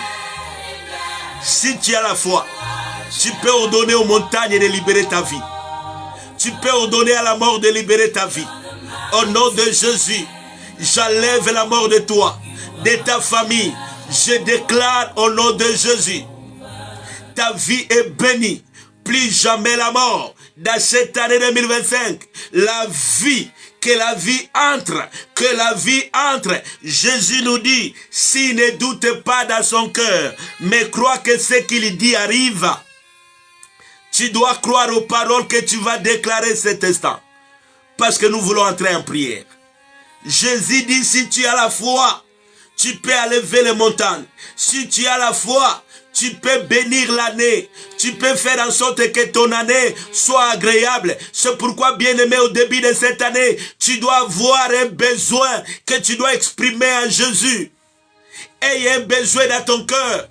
si tu as la foi, tu peux ordonner aux montagnes de libérer ta vie. Tu peux ordonner à la mort de libérer ta vie. Au nom de Jésus, j'enlève la mort de toi, de ta famille. Je déclare au nom de Jésus, ta vie est bénie. Plus jamais la mort. Dans cette année 2025, la vie, que la vie entre, que la vie entre. Jésus nous dit, s'il ne doute pas dans son cœur, mais croit que ce qu'il dit arrive, tu dois croire aux paroles que tu vas déclarer cet instant. Parce que nous voulons entrer en prière. Jésus dit, si tu as la foi, tu peux enlever les montagnes. Si tu as la foi, tu peux bénir l'année. Tu peux faire en sorte que ton année soit agréable. C'est pourquoi, bien-aimé, au début de cette année, tu dois avoir un besoin que tu dois exprimer en Jésus. Aie un besoin dans ton cœur.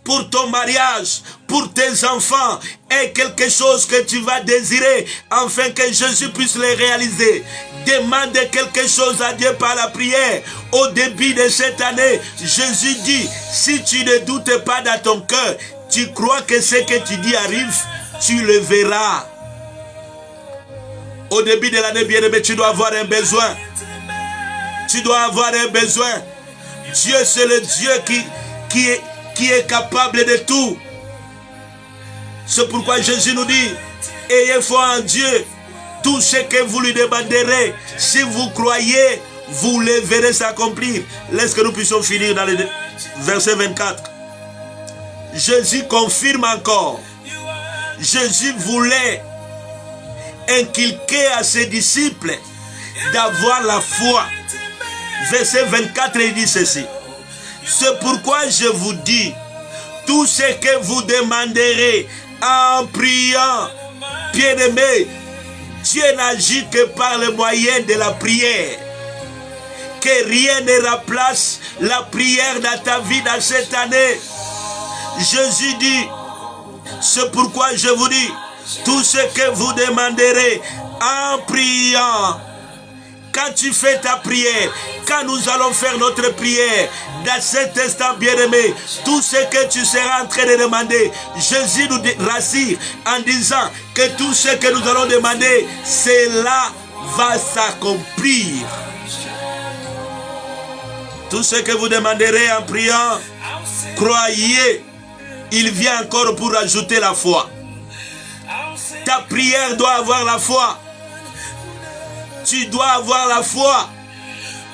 Pour ton mariage, pour tes enfants, est quelque chose que tu vas désirer afin que Jésus puisse le réaliser. Demande quelque chose à Dieu par la prière. Au début de cette année, Jésus dit, si tu ne doutes pas dans ton cœur, tu crois que ce que tu dis arrive, tu le verras. Au début de l'année, bien-aimé, tu dois avoir un besoin. Tu dois avoir un besoin. Dieu, c'est le Dieu qui est capable de tout. C'est pourquoi Jésus nous dit, ayez foi en Dieu. Tout ce que vous lui demanderez, si vous croyez, vous les verrez s'accomplir. Laisse que nous puissions finir dans le verset 24. Jésus confirme encore. Jésus voulait inculquer à ses disciples d'avoir la foi. Verset 24, il dit ceci. C'est pourquoi je vous dis, tout ce que vous demanderez en priant, bien-aimés, Dieu n'agit que par le moyen de la prière. Que rien ne remplace la prière dans ta vie dans cette année. Jésus dit, c'est pourquoi je vous dis, tout ce que vous demanderez en priant. Quand tu fais ta prière, quand nous allons faire notre prière, dans cet instant bien-aimé, tout ce que tu seras en train de demander, Jésus nous rassure en disant que tout ce que nous allons demander, cela va s'accomplir. Tout ce que vous demanderez en priant, croyez, il vient encore pour ajouter la foi. Ta prière doit avoir la foi. Tu dois avoir la foi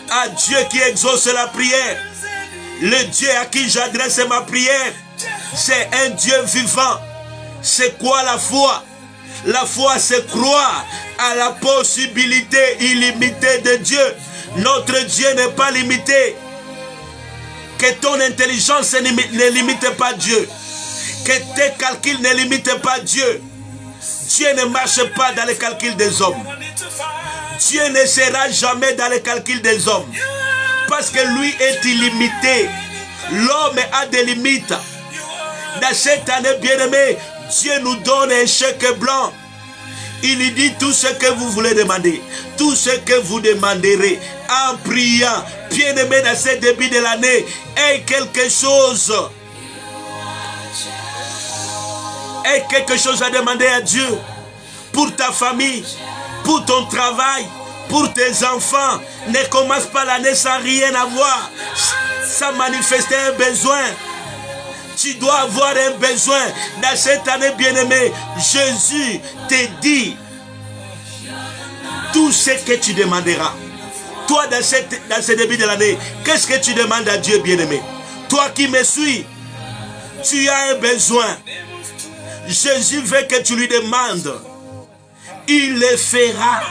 à Dieu qui exauce la prière. Le Dieu à qui j'adresse ma prière, c'est un Dieu vivant. C'est quoi la foi? La foi, c'est croire à la possibilité illimitée de Dieu. Notre Dieu n'est pas limité. Que ton intelligence ne limite pas Dieu. Que tes calculs ne limitent pas Dieu. Dieu ne marche pas dans les calculs des hommes. Dieu ne sera jamais dans les calculs des hommes. Parce que lui est illimité. L'homme a des limites. Dans cette année bien-aimée, Dieu nous donne un chèque blanc. Il dit tout ce que vous voulez demander. Tout ce que vous demanderez en priant. Bien-aimé, dans ce début de l'année, est quelque chose. Est quelque chose à demander à Dieu. Pour ta famille, pour ton travail, pour tes enfants. Ne commence pas l'année sans rien avoir. Sans manifester un besoin. Tu dois avoir un besoin. Dans cette année bien-aimée, Jésus te dit tout ce que tu demanderas. Toi, dans ce début de l'année, qu'est-ce que tu demandes à Dieu bien-aimé? Toi qui me suis, tu as un besoin. Jésus veut que tu lui demandes. Il le fera.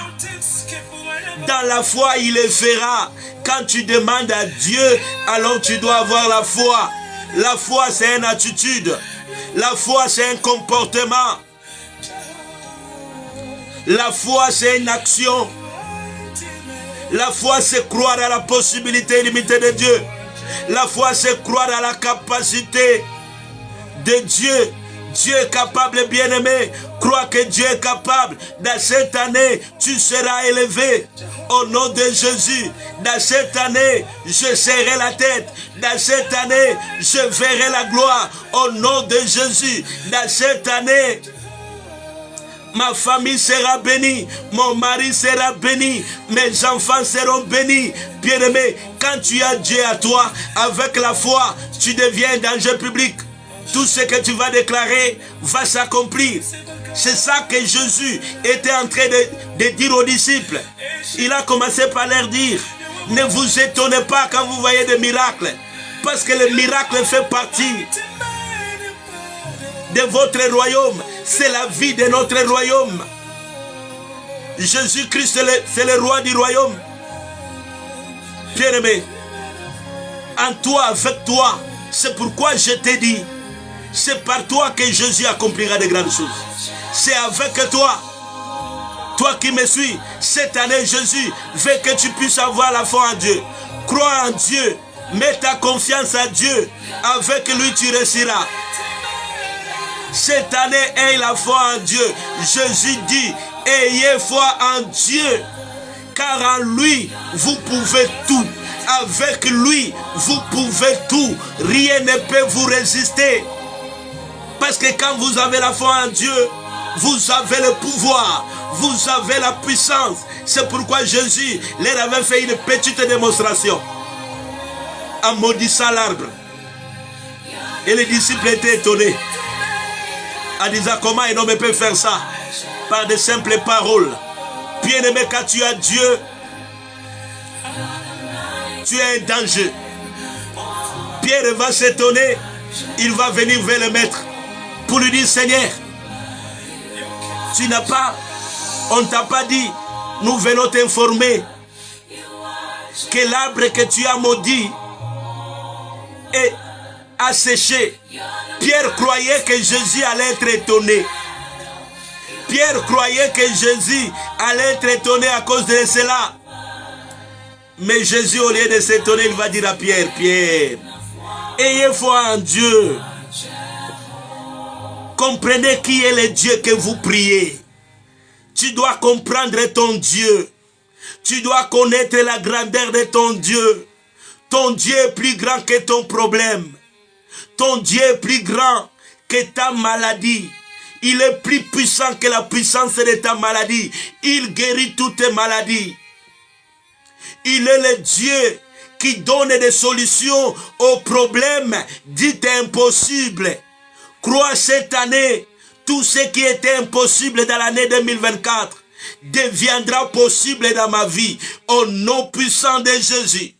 Dans la foi, il le fera. Quand tu demandes à Dieu, alors tu dois avoir la foi. La foi, c'est une attitude. La foi, c'est un comportement. La foi, c'est une action. La foi, c'est croire à la possibilité illimitée de Dieu. La foi, c'est croire à la capacité de Dieu. Dieu est capable, bien-aimé. Crois que Dieu est capable. Dans cette année, tu seras élevé. Au nom de Jésus. Dans cette année, je serrai la tête. Dans cette année, je verrai la gloire. Au nom de Jésus. Dans cette année, ma famille sera bénie. Mon mari sera béni. Mes enfants seront bénis. Bien-aimé, quand tu as Dieu à toi, avec la foi, tu deviens un danger public. Tout ce que tu vas déclarer va s'accomplir. C'est ça que Jésus était en train de dire aux disciples. Il a commencé par leur dire, ne vous étonnez pas quand vous voyez des miracles. Parce que le miracle fait partie de votre royaume. C'est la vie de notre royaume. Jésus-Christ, c'est le roi du royaume. Bien-aimé, en toi, avec toi, c'est pourquoi je t'ai dit, c'est par toi que Jésus accomplira de grandes choses. C'est avec toi. Toi qui me suis, cette année, Jésus veut que tu puisses avoir la foi en Dieu. Crois en Dieu. Mets ta confiance en Dieu. Avec lui, tu réussiras. Cette année, aie la foi en Dieu. Jésus dit, ayez foi en Dieu. Car en lui, vous pouvez tout. Avec lui, vous pouvez tout. Rien ne peut vous résister. Parce que quand vous avez la foi en Dieu, vous avez le pouvoir, vous avez la puissance. C'est pourquoi Jésus leur avait fait une petite démonstration en maudissant l'arbre. Et les disciples étaient étonnés en disant comment un homme peut faire ça par de simples paroles. Bien-aimé, quand tu as Dieu, tu es un danger. Pierre va s'étonner, il va venir vers le maître pour lui dire, Seigneur, tu n'as pas, on ne t'a pas dit, nous venons t'informer que l'arbre que tu as maudit est asséché. Pierre croyait que Jésus allait être étonné. Pierre croyait que Jésus allait être étonné à cause de cela. Mais Jésus, au lieu de s'étonner, il va dire à Pierre, Pierre, ayez foi en Dieu. Comprenez qui est le Dieu que vous priez. Tu dois comprendre ton Dieu. Tu dois connaître la grandeur de ton Dieu. Ton Dieu est plus grand que ton problème. Ton Dieu est plus grand que ta maladie. Il est plus puissant que la puissance de ta maladie. Il guérit toutes tes maladies. Il est le Dieu qui donne des solutions aux problèmes dits impossibles. Crois cette année, tout ce qui était impossible dans l'année 2024 deviendra possible dans ma vie au nom puissant de Jésus.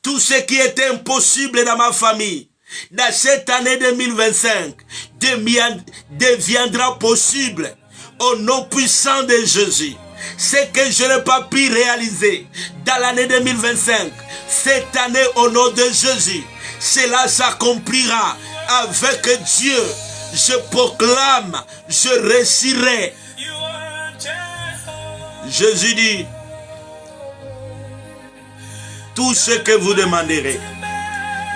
Tout ce qui était impossible dans ma famille, dans cette année 2025, deviendra possible au nom puissant de Jésus. Ce que je n'ai pas pu réaliser dans l'année 2025, cette année au nom de Jésus, cela s'accomplira avec Dieu. Je proclame, je réussirai. Jésus dit, tout ce que vous demanderez.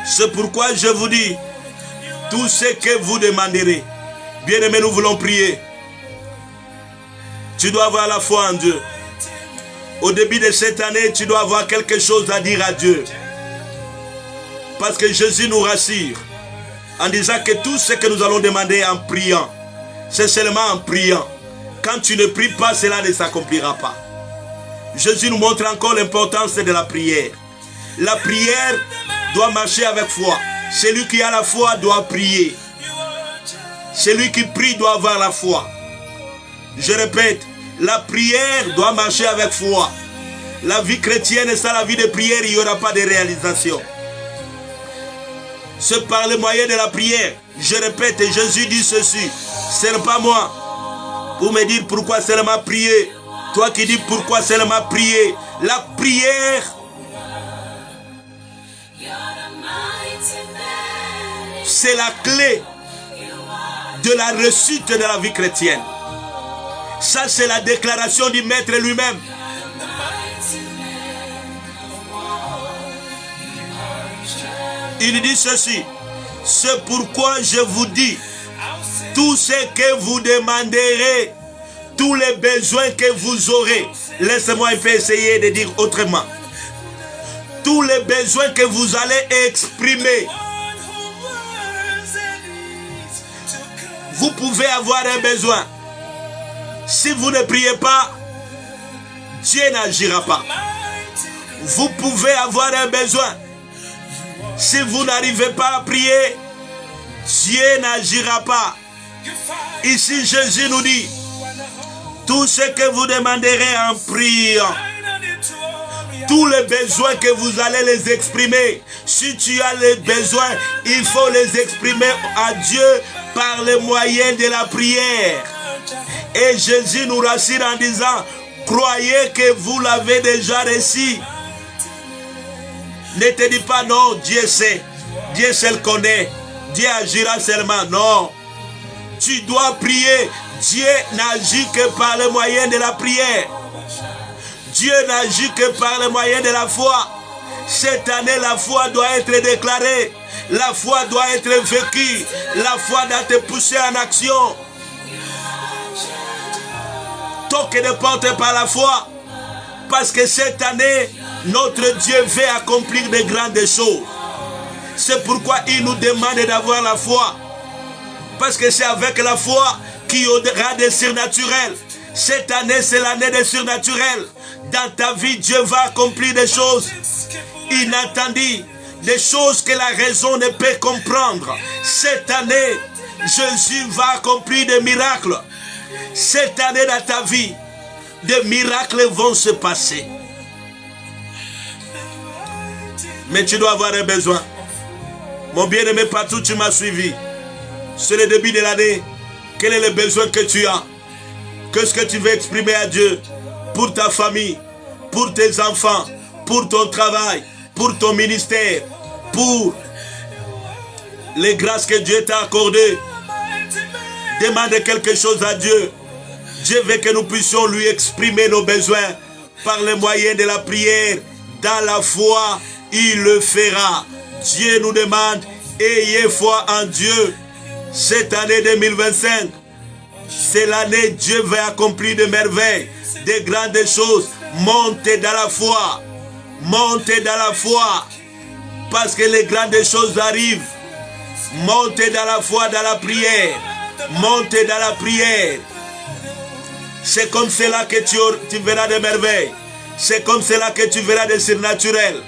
C'est pourquoi je vous dis, tout ce que vous demanderez. Bien-aimés, nous voulons prier. Tu dois avoir la foi en Dieu. Au début de cette année, tu dois avoir quelque chose à dire à Dieu. Parce que Jésus nous rassure en disant que tout ce que nous allons demander en priant, c'est seulement en priant. Quand tu ne pries pas, cela ne s'accomplira pas. Jésus nous montre encore l'importance de la prière. La prière doit marcher avec foi. Celui qui a la foi doit prier. Celui qui prie doit avoir la foi. Je répète, la prière doit marcher avec foi. La vie chrétienne, sans la vie de prière, il n'y aura pas de réalisation. C'est par le moyen de la prière. Je répète, Jésus dit ceci. Ce n'est pas moi pour me dire pourquoi seulement prier. Toi qui dis pourquoi seulement prier. La prière, c'est la clé de la réussite de la vie chrétienne. Ça, c'est la déclaration du Maître lui-même. Il dit ceci. C'est pourquoi je vous dis, tout ce que vous demanderez, tous les besoins que vous aurez. Laissez-moi un peu essayer de dire autrement. Tous les besoins que vous allez exprimer. Vous pouvez avoir un besoin. Si vous ne priez pas, Dieu n'agira pas. Vous pouvez avoir un besoin. Si vous n'arrivez pas à prier, Dieu n'agira pas. Ici, Jésus nous dit, tout ce que vous demanderez en priant, tous les besoins que vous allez les exprimer, si tu as les besoins, il faut les exprimer à Dieu par le moyen de la prière. Et Jésus nous rassure en disant, croyez que vous l'avez déjà reçu. Ne te dis pas non, Dieu sait, Dieu seul connaît, Dieu agira seulement. Non, tu dois prier. Dieu n'agit que par le moyen de la prière. Dieu n'agit que par le moyen de la foi. Cette année, la foi doit être déclarée. La foi doit être vécue. La foi doit te pousser en action. Toque des portes par la foi. Parce que cette année, notre Dieu veut accomplir de grandes choses. C'est pourquoi il nous demande d'avoir la foi. Parce que c'est avec la foi qu'il y aura des surnaturels. Cette année, c'est l'année des surnaturels. Dans ta vie, Dieu va accomplir des choses inattendues, des choses que la raison ne peut comprendre. Cette année, Jésus va accomplir des miracles. Cette année dans ta vie, des miracles vont se passer. Mais tu dois avoir un besoin. Mon bien-aimé, partout tu m'as suivi. C'est le début de l'année. Quel est le besoin que tu as? Qu'est-ce que tu veux exprimer à Dieu? Pour ta famille, pour tes enfants, pour ton travail, pour ton ministère, pour les grâces que Dieu t'a accordées. Demande quelque chose à Dieu. Dieu veut que nous puissions lui exprimer nos besoins par le moyen de la prière. Dans la foi, il le fera. Dieu nous demande, ayez foi en Dieu. Cette année 2025, c'est l'année où Dieu va accomplir de merveilles, de grandes choses. Montez dans la foi. Montez dans la foi. Parce que les grandes choses arrivent. Montez dans la foi, dans la prière. Montez dans la prière. C'est comme cela que tu verras des merveilles. C'est comme cela que tu verras des surnaturels.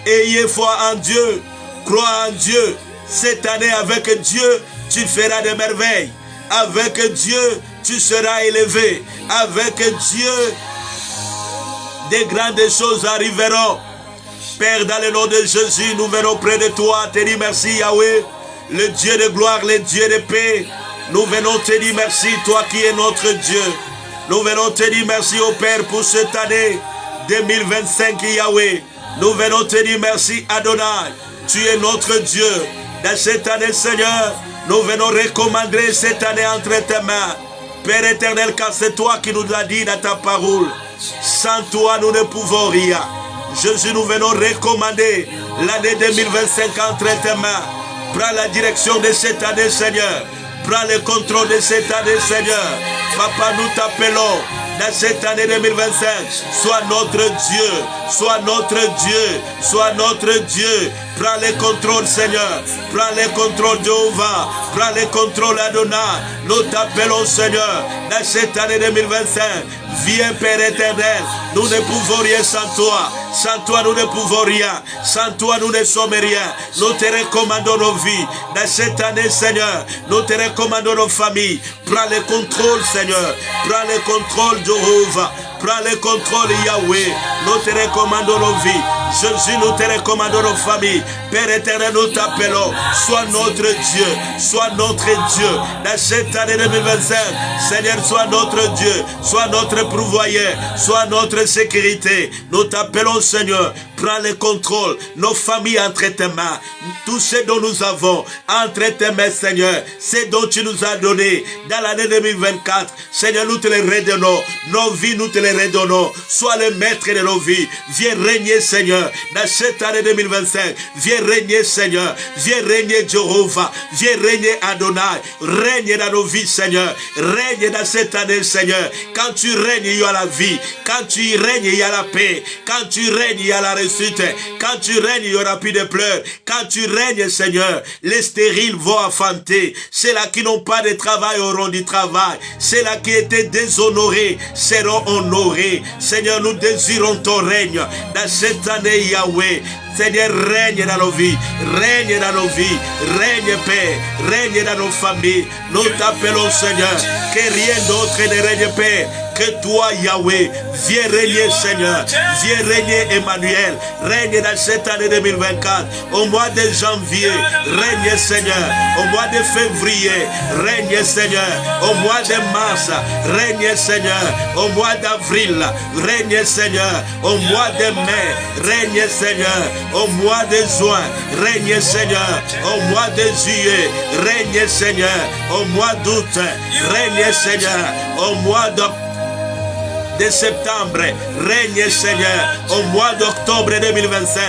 Ayez foi en Dieu. Crois en Dieu. Cette année, avec Dieu, tu feras des merveilles. Avec Dieu, tu seras élevé. Avec Dieu, des grandes choses arriveront. Père, dans le nom de Jésus, nous venons près de toi. Te dire merci, Yahweh, le Dieu de gloire, le Dieu de paix. Nous venons te dire merci, toi qui es notre Dieu. Nous venons te dire merci, au Père, pour cette année 2025, Yahweh. Nous venons te dire merci, Adonai. Tu es notre Dieu. Dans cette année, Seigneur, nous venons recommander cette année entre tes mains. Père éternel, car c'est toi qui nous l'as dit dans ta parole. Sans toi, nous ne pouvons rien. Jésus, nous venons recommander l'année 2025 entre tes mains. Prends la direction de cette année, Seigneur. Prends le contrôle de cette année, Seigneur. Papa, nous t'appelons dans cette année 2025. Sois notre Dieu. Sois notre Dieu. Sois notre Dieu. Prends le contrôle, Seigneur. Prends le contrôle, Jéhovah. Prends le contrôle, Adonai. Nous t'appelons, Seigneur, dans cette année 2025. Viens, Père éternel. Nous ne pouvons rien sans toi. Sans toi, nous ne pouvons rien. Sans toi, nous ne sommes rien. Nous te recommandons nos vies. Dans cette année, Seigneur, nous te recommandons nos familles. Prends le contrôle, Seigneur. Prends le contrôle, Jéhovah. Prends le contrôle, Yahweh. Nous te recommandons nos vies. Jésus, nous te recommandons nos familles. Père éternel, nous t'appelons. Sois notre Dieu. Sois notre Dieu. Dans cette année 2025, Seigneur, sois notre Dieu. Sois notre pourvoyeur. Sois notre sécurité. Nous t'appelons, Seigneur. Prends le contrôle. Nos familles entre tes mains. Tout ce dont nous avons entre tes mains, Seigneur. Ce dont tu nous as donné dans l'année 2024. Seigneur, nous te les redonnons. Nos vies, nous te les redonnons. Sois le maître de nos vies. Viens régner, Seigneur, dans cette année 2025. Viens régner, Seigneur. Viens régner, Jéhovah. Viens régner, Adonai. Règne dans nos vies, Seigneur. Règne dans cette année, Seigneur. Quand tu règnes, il y a la vie. Quand tu règnes, il y a la paix. Quand tu règnes, il y a la réussite. Quand tu règnes, il n'y aura plus de pleurs. Quand tu règnes, Seigneur, les stériles vont affanter. Ceux-là qui n'ont pas de travail auront du travail. Ceux-là qui étaient déshonorés seront honorés. Seigneur, nous désirons ton règne dans cette année, Yahweh. Seigneur, règne dans nos vies, règne dans nos vies, règne Père, règne dans nos familles. Nous t'appelons, Seigneur, que rien d'autre ne règne, Père, que toi, Yahweh. Viens régner, Seigneur, viens régner, Emmanuel. Règne dans cette année 2024. Au mois de janvier, règne, Seigneur. Au mois de février, règne, Seigneur. Au mois de mars, règne, Seigneur. Au mois d'avril, règne, Seigneur. Au mois de mai, règne, Seigneur. Au mois de juin, règne, Seigneur. Au mois de juillet, règne, Seigneur. Au mois d'août, règne, Seigneur. Au mois de septembre, règne, Seigneur. Au mois d'octobre 2025,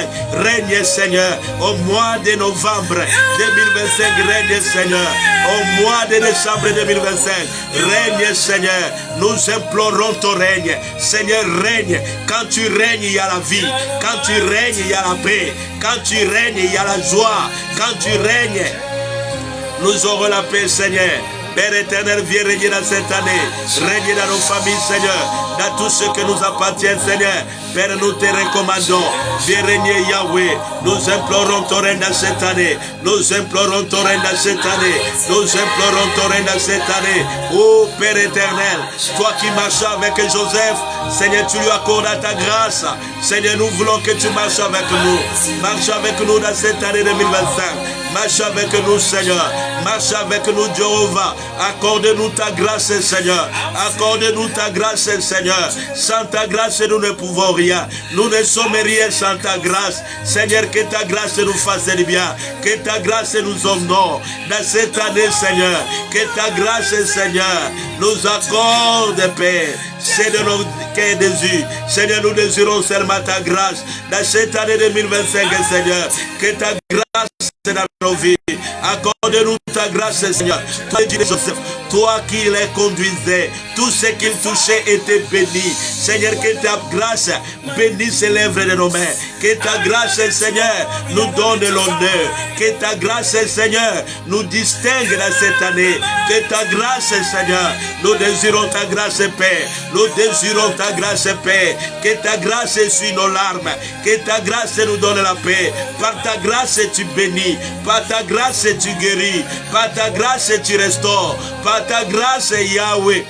règne, Seigneur. Au mois de novembre 2025, règne, Seigneur. Au mois de décembre 2025, règne, Seigneur. Nous implorons ton règne. Seigneur, règne. Quand tu règnes, il y a la vie. Quand tu règnes, il y a la paix. Quand tu règnes, il y a la joie. Quand tu règnes, nous aurons la paix, Seigneur. Père éternel, viens régner dans cette année. Règne dans nos familles, Seigneur. dans tout ce que nous appartient, Seigneur. Père, nous te recommandons. Viens régner, Yahweh. Nous implorons ton règne dans cette année. Nous implorons ton règne dans cette année. Nous implorons ton règne dans cette année. Ô Père éternel, toi qui marches avec Joseph, Seigneur, tu lui accordes ta grâce. Seigneur, nous voulons que tu marches avec nous. Marche avec nous dans cette année 2025. Marche avec nous, Seigneur. Marche avec nous, Jéhovah. Accorde-nous ta grâce, Seigneur. Accorde-nous ta grâce, Seigneur. Sans ta grâce, nous ne pouvons rien. Nous ne sommes rien sans ta grâce. Seigneur, que ta grâce nous fasse du bien. Que ta grâce nous honore dans cette année, Seigneur. Que ta grâce, Seigneur, nous accorde, Père. C'est de nos cœurs désir. Seigneur, nous désirons seulement ta grâce dans cette année 2025, Seigneur. Que ta grâce dans nos vies. Accorde-nous ta grâce, Seigneur. Toi, Joseph, toi qui les conduisais, tout ce qu'il touchait était béni. Seigneur, que ta grâce bénisse les lèvres de nos mains. Que ta grâce, Seigneur, nous donne l'honneur. Que ta grâce, Seigneur, nous distingue dans cette année. Que ta grâce, Seigneur, nous désirons ta grâce, Père. Nous désirons ta grâce, Père. Que ta grâce essuie nos larmes. Que ta grâce nous donne la paix. Par ta grâce, tu bénis. Par ta grâce, tu guéris. Par ta grâce, tu restaures. Par ta grâce, Yahweh.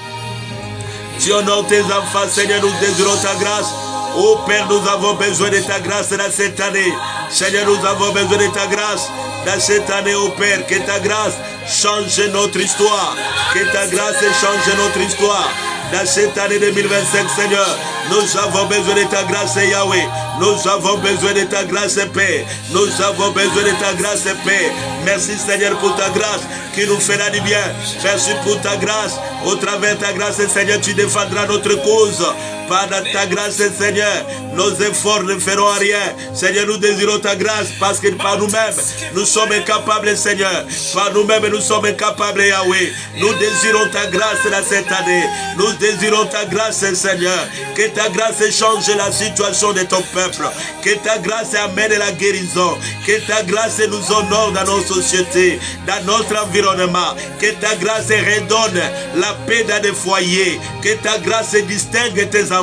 Tu honores tes enfants, Seigneur, nous désirons ta grâce. Oh Père, nous avons besoin de ta grâce dans cette année. Seigneur, nous avons besoin de ta grâce dans cette année, oh Père. Que ta grâce change notre histoire. Que ta grâce change notre histoire. Dans cette année 2025, Seigneur, nous avons besoin de ta grâce, Yahweh. Nous avons besoin de ta grâce, Père. Nous avons besoin de ta grâce, Père. Merci, Seigneur, pour ta grâce qui nous fera du bien. Merci pour ta grâce. Au travers de ta grâce, Seigneur, tu défendras notre cause. Par ta grâce, Seigneur, nos efforts ne feront rien. Seigneur, nous désirons ta grâce parce que par nous-mêmes, nous sommes incapables, Seigneur. Par nous-mêmes, nous sommes incapables, Yahweh. Nous désirons ta grâce dans cette année. Nous désirons ta grâce, Seigneur. Que ta grâce change la situation de ton peuple. Que ta grâce amène la guérison. Que ta grâce nous honore dans nos sociétés, dans notre environnement. Que ta grâce redonne la paix dans les foyers. Que ta grâce distingue tes enfants.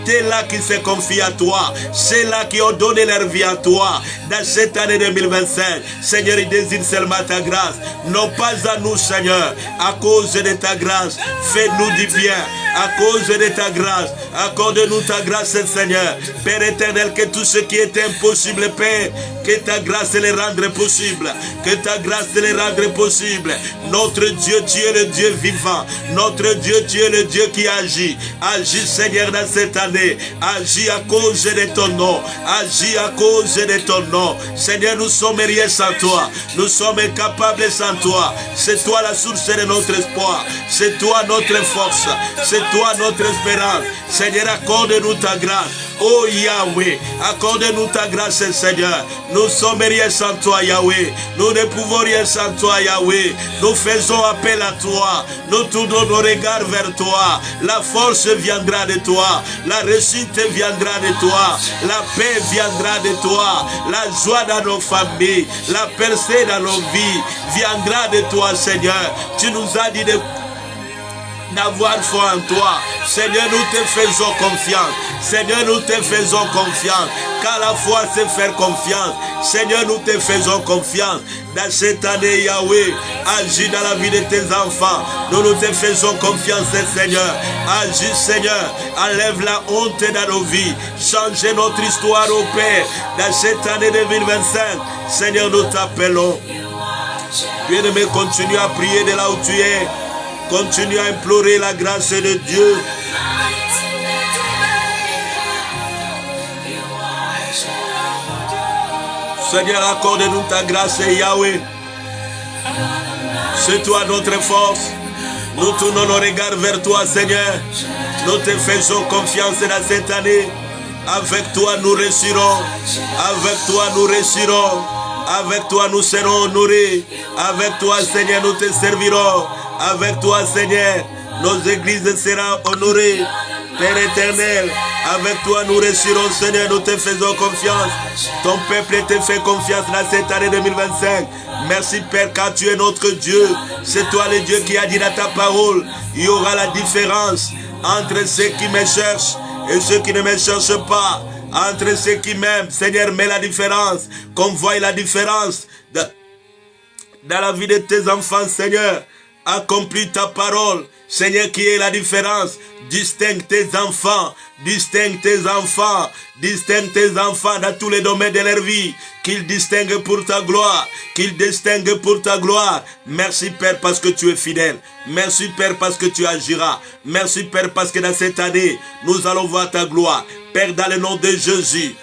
T'es là qui se confient à toi. C'est là qui ont donné leur vie à toi. Dans cette année 2025, Seigneur, ils désirent seulement ta grâce. Non pas à nous, Seigneur. À cause de ta grâce, fais-nous du bien. À cause de ta grâce, accorde-nous ta grâce, Seigneur. Père éternel, que tout ce qui est impossible, Père, que ta grâce les rende possible. Que ta grâce les rende possible. Notre Dieu, tu es le Dieu vivant. Notre Dieu, tu es le Dieu qui agit. Agis, Seigneur, dans cette année. Agis à cause de ton nom. Agis à cause de ton nom. Seigneur, nous sommes rien sans toi. Nous sommes incapables sans toi. C'est toi la source de notre espoir. C'est toi notre force. C'est toi notre espérance. Seigneur, accorde-nous ta grâce. Oh Yahweh, accorde-nous ta grâce, Seigneur. Nous sommes rien sans toi, Yahweh. Nous ne pouvons rien sans toi, Yahweh. Nous faisons appel à toi. Nous tournons nos regards vers toi. La force viendra de toi. La réussite viendra de toi. La paix viendra de toi. La joie dans nos familles. La percée dans nos vies viendra de toi, Seigneur. Tu nous as dit d'avoir foi en toi. Seigneur, nous te faisons confiance. Seigneur, nous te faisons confiance. Car la foi, c'est faire confiance. Seigneur, nous te faisons confiance. Dans cette année, Yahweh, agis dans la vie de tes enfants. Nous te faisons confiance, Seigneur. Agis, Seigneur. Enlève la honte dans nos vies. Change notre histoire, au Père. Dans cette année 2025, Seigneur, nous t'appelons. Bien-aimé, continue à prier de là où tu es. Continue à implorer la grâce de Dieu. Seigneur, accorde-nous ta grâce, Yahweh. C'est toi notre force. Nous tournons nos regards vers toi, Seigneur. Nous te faisons confiance dans cette année. Avec toi, nous réussirons. Avec toi, nous réussirons. Avec toi, nous serons honorés. Avec toi, Seigneur, nous te servirons. Avec toi, Seigneur, nos églises seront honorées. Père éternel, avec toi nous réussirons, Seigneur, nous te faisons confiance. Ton peuple te fait confiance dans cette année 2025. Merci Père, car tu es notre Dieu. C'est toi le Dieu qui a dit dans ta parole, il y aura la différence entre ceux qui me cherchent et ceux qui ne me cherchent pas. Entre ceux qui m'aiment, Seigneur, mets la différence, qu'on voie la différence dans la vie de tes enfants, Seigneur. Accomplis ta parole, Seigneur, qui est la différence. Distingue tes enfants, distingue tes enfants, distingue tes enfants dans tous les domaines de leur vie. Qu'ils distinguent pour ta gloire, qu'ils distinguent pour ta gloire. Merci Père parce que tu es fidèle. Merci Père parce que tu agiras. Merci Père parce que dans cette année, nous allons voir ta gloire. Père, dans le nom de Jésus,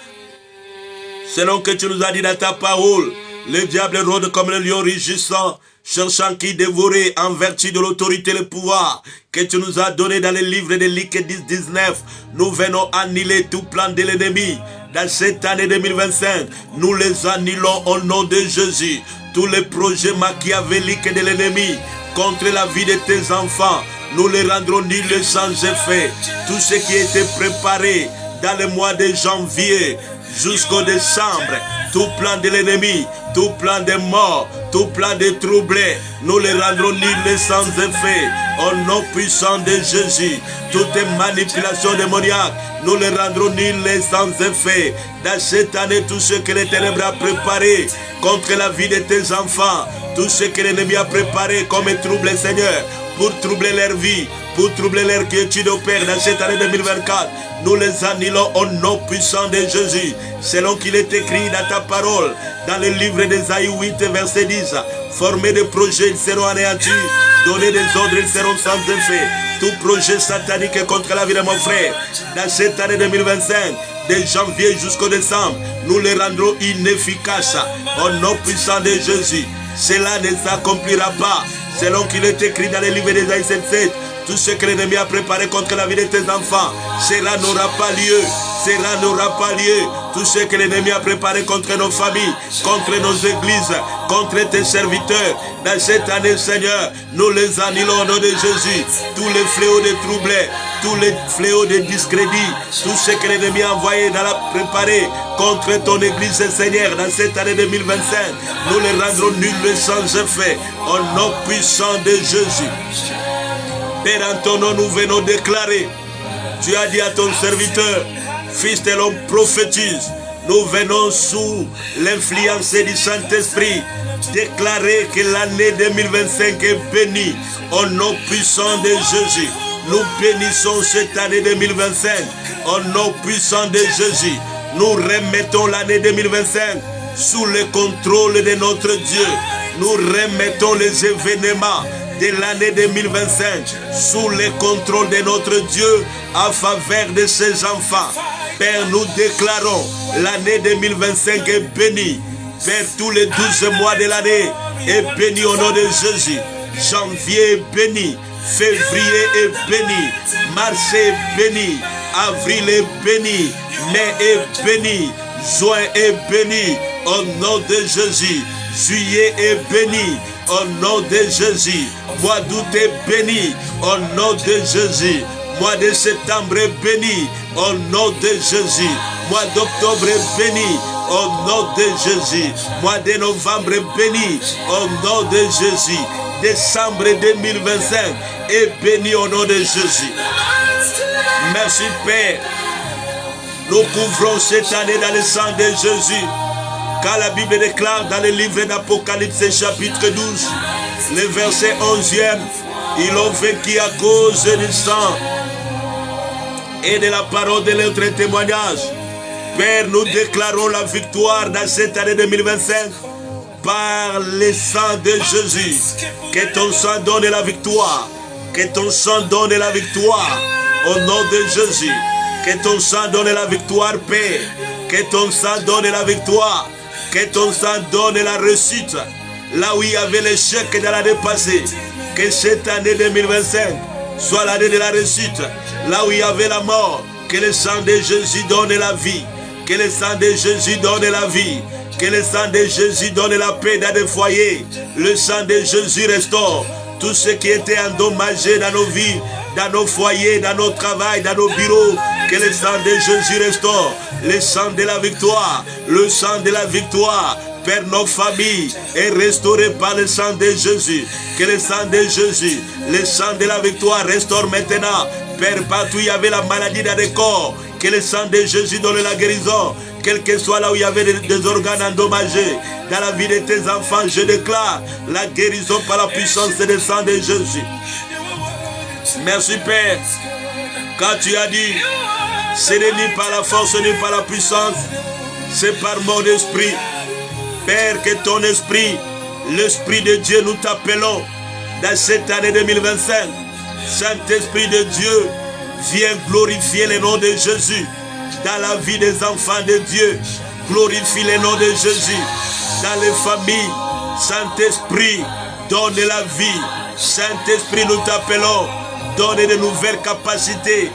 selon que tu nous as dit dans ta parole, le diable rôde comme le lion rugissant, cherchant qui dévorer en vertu de l'autorité et le pouvoir que tu nous as donné dans le livre de Luc 10-19. Nous venons annuler tout plan de l'ennemi. Dans cette année 2025, nous les annulons au nom de Jésus. Tous les projets machiavéliques de l'ennemi contre la vie de tes enfants, nous les rendrons nuls sans effet. Tout ce qui était préparé dans le mois de janvier jusqu'au décembre, tout plan de l'ennemi, tout plan de mort, tout plan de troublés, nous les rendrons nuls sans effet. Au nom puissant de Jésus, toutes manipulations démoniaques, nous les rendrons nuls sans effet. Dans cette année, tout ce que les ténèbres a préparé contre la vie de tes enfants, tout ce que l'ennemi a préparé comme trouble, Seigneur, pour troubler leur vie, pour troubler leur quiétude au Père, dans cette année 2024, nous les annulons au nom puissant de Jésus, selon qu'il est écrit dans ta parole, dans le livre d'Ésaïe 8, verset 10, former des projets, ils seront anéantis, donner des ordres, ils seront sans effet. Tout projet satanique contre la vie de mon frère, dans cette année 2025, de janvier jusqu'au décembre, nous les rendrons inefficaces, au nom puissant de Jésus. Cela ne s'accomplira pas, selon qu'il est écrit dans le livre d'Ésaïe 7. Tout ce que l'ennemi a préparé contre la vie de tes enfants, cela n'aura pas lieu. Cela n'aura pas lieu. Tout ce que l'ennemi a préparé contre nos familles, contre nos églises, contre tes serviteurs, dans cette année, Seigneur, nous les annulons au nom de Jésus. Tous les fléaux de troubles, tous les fléaux de discrédit, tout ce que l'ennemi a envoyé dans la préparé contre ton église, Seigneur, dans cette année 2025, nous les rendrons nuls sans effet. Au nom puissant de Jésus. Père, en ton nom, nous venons déclarer. Tu as dit à ton serviteur, fils de l'homme, prophétise. Nous venons sous l'influence du Saint-Esprit déclarer que l'année 2025 est bénie au nom puissant de Jésus. Nous bénissons cette année 2025 au nom puissant de Jésus. Nous remettons l'année 2025 sous le contrôle de notre Dieu. Nous remettons les événements de l'année 2025 sous le contrôle de notre Dieu en faveur de ses enfants. Père, nous déclarons l'année 2025 est bénie. Père, tous les 12 mois de l'année est béni au nom de Jésus. Janvier est béni, février est béni, mars est béni, avril est béni, mai est béni, juin est béni au nom de Jésus. Juillet est béni au nom de Jésus. Mois d'août est béni au nom de Jésus. Mois de septembre est béni au nom de Jésus. Mois d'octobre est béni au nom de Jésus. Mois de novembre est béni au nom de Jésus. Décembre 2025 est béni au nom de Jésus. Merci Père. Nous couvrons cette année dans le sang de Jésus. Car la Bible déclare dans le livre d'Apocalypse chapitre 12, le verset 11e, ils ont vaincu à cause du sang et de la parole de notre témoignage. Père, nous déclarons la victoire dans cette année 2025 par le sang de Jésus. Que ton sang donne la victoire. Que ton sang donne la victoire au nom de Jésus. Que ton sang donne la victoire, Père. Que ton sang donne la victoire. Que ton sang donne la réussite. Là où il y avait l'échec dans l'année passée, que cette année 2025 soit l'année de la réussite. Là où il y avait la mort, que le sang de Jésus donne la vie. Que le sang de Jésus donne la vie. Que le sang de Jésus donne la paix dans les foyers. Le sang de Jésus restaure tout ce qui était endommagé dans nos vies, dans nos foyers, dans nos travails, dans nos bureaux. Que le sang de Jésus restaure. Le sang de la victoire. Le sang de la victoire. Père, nos familles est restauré par le sang de Jésus. Que le sang de Jésus, le sang de la victoire restaure maintenant Père, partout il y avait la maladie dans les corps, que le sang de Jésus donne la guérison. Quel que soit là où il y avait des organes endommagés, dans la vie de tes enfants, je déclare la guérison par la puissance du sang de Jésus. Merci Père, quand tu as dit, ce n'est ni par la force ni par la puissance, c'est par mon esprit. Père, que ton esprit, l'esprit de Dieu, nous t'appelons dans cette année 2025. Saint-Esprit de Dieu, viens glorifier le nom de Jésus dans la vie des enfants de Dieu. Glorifie le nom de Jésus dans les familles. Saint-Esprit, donne la vie. Saint-Esprit, nous t'appelons. Donne de nouvelles capacités.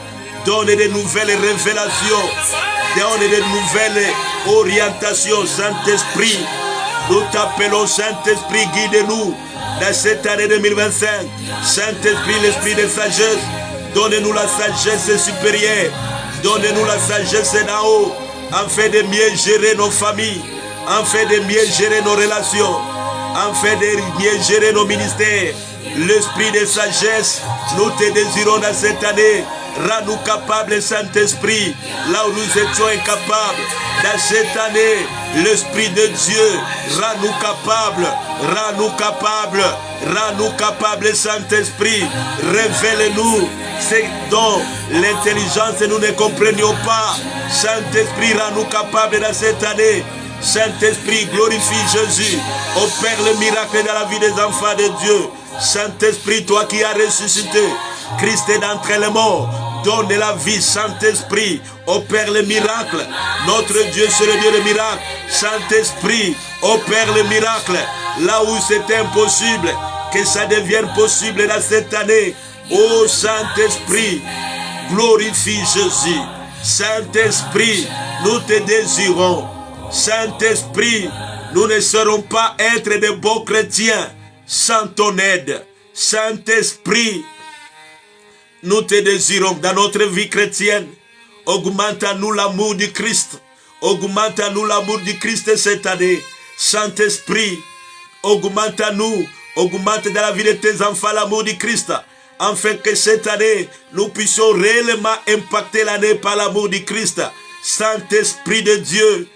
Donne de nouvelles révélations. Donne de nouvelles orientations. Saint-Esprit, nous t'appelons. Saint-Esprit, guide-nous dans cette année 2025. Saint-Esprit, l'esprit de sagesse, donne-nous la sagesse supérieure. Donne-nous la sagesse d'en haut, afin de mieux gérer nos familles, afin de mieux gérer nos relations, afin de mieux gérer nos ministères. L'esprit de sagesse, nous te désirons dans cette année. Rends-nous capables, Saint-Esprit, là où nous étions incapables. Dans cette année, l'Esprit de Dieu, rends-nous capables, rends-nous capables, rends-nous capables, Saint-Esprit. Révèle-nous ce dont l'intelligence nous ne comprenions pas. Saint-Esprit, rends-nous capables dans cette année. Saint-Esprit, glorifie Jésus. Opère le miracle dans la vie des enfants de Dieu. Saint-Esprit, toi qui as ressuscité Christ est d'entre les morts, donne la vie. Saint-Esprit, opère le miracle. Notre Dieu, c'est le Dieu des miracles. Saint-Esprit, opère le miracle. Là où c'est impossible, que ça devienne possible dans cette année. Ô Saint-Esprit, glorifie Jésus. Saint-Esprit, nous te désirons. Saint-Esprit, nous ne serons pas être de bons chrétiens sans ton aide. Saint-Esprit, nous te désirons dans notre vie chrétienne. Augmente à nous l'amour du Christ. Augmente à nous l'amour du Christ cette année. Saint-Esprit, augmente à nous. Augmente dans la vie de tes enfants l'amour du Christ. Afin que cette année, nous puissions réellement impacter l'année par l'amour du Christ. Saint-Esprit de Dieu,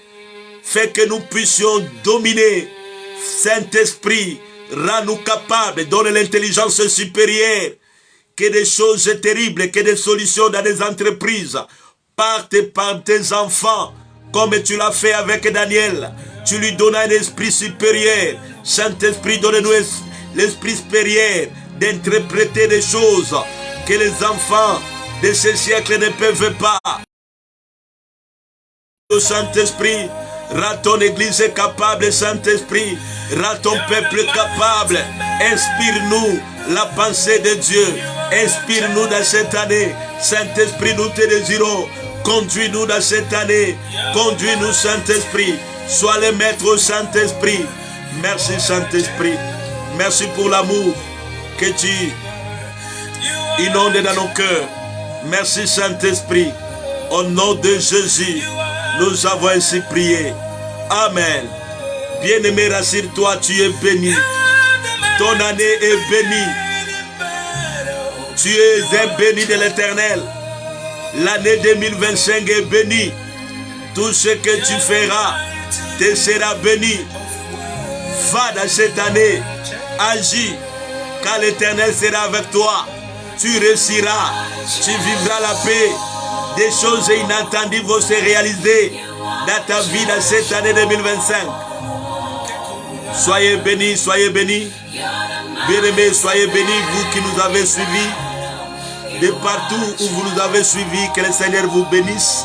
fais que nous puissions dominer. Saint-Esprit, rends-nous capables, donne l'intelligence supérieure. Que des choses terribles, que des solutions dans des entreprises partent par tes enfants, comme tu l'as fait avec Daniel. Tu lui donnes un esprit supérieur. Saint-Esprit, donne-nous l'esprit supérieur d'interpréter des choses que les enfants de ce siècle ne peuvent pas. Saint-Esprit, rends ton église capable, Saint-Esprit, rends ton peuple capable. Inspire-nous la pensée de Dieu. Inspire-nous dans cette année. Saint-Esprit, nous te désirons. Conduis-nous dans cette année. Conduis-nous, Saint-Esprit. Sois le maître, Saint-Esprit. Merci, Saint-Esprit. Merci pour l'amour que tu inondes dans nos cœurs. Merci, Saint-Esprit. Au nom de Jésus, nous avons ainsi prié. Amen. Bien-aimé, rassure-toi, tu es béni. Ton année est bénie. Tu es un béni de l'Éternel. L'année 2025 est bénie. Tout ce que tu feras te sera béni. Va dans cette année, agis, car l'Éternel sera avec toi. Tu réussiras, tu vivras la paix. Des choses inattendues vont se réaliser dans ta vie dans cette année 2025. Soyez bénis, soyez bénis. Bien-aimés, soyez bénis, vous qui nous avez suivis. De partout où vous nous avez suivis, que le Seigneur vous bénisse.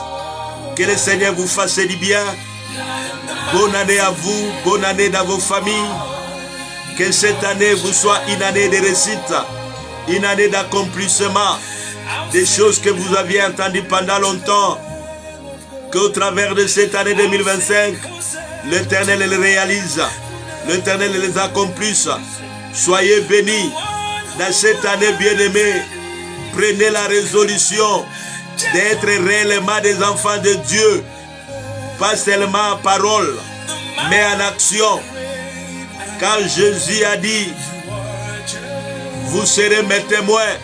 Que le Seigneur vous fasse du bien. Bonne année à vous, bonne année dans vos familles. Que cette année vous soit une année de réussite, une année d'accomplissement. Des choses que vous aviez entendues pendant longtemps. Qu'au travers de cette année 2025, l'Éternel les réalise. L'Éternel les accomplisse. Soyez bénis. Dans cette année bien-aimée, prenez la résolution d'être réellement des enfants de Dieu. Pas seulement en parole, mais en action. Car Jésus a dit, vous serez mes témoins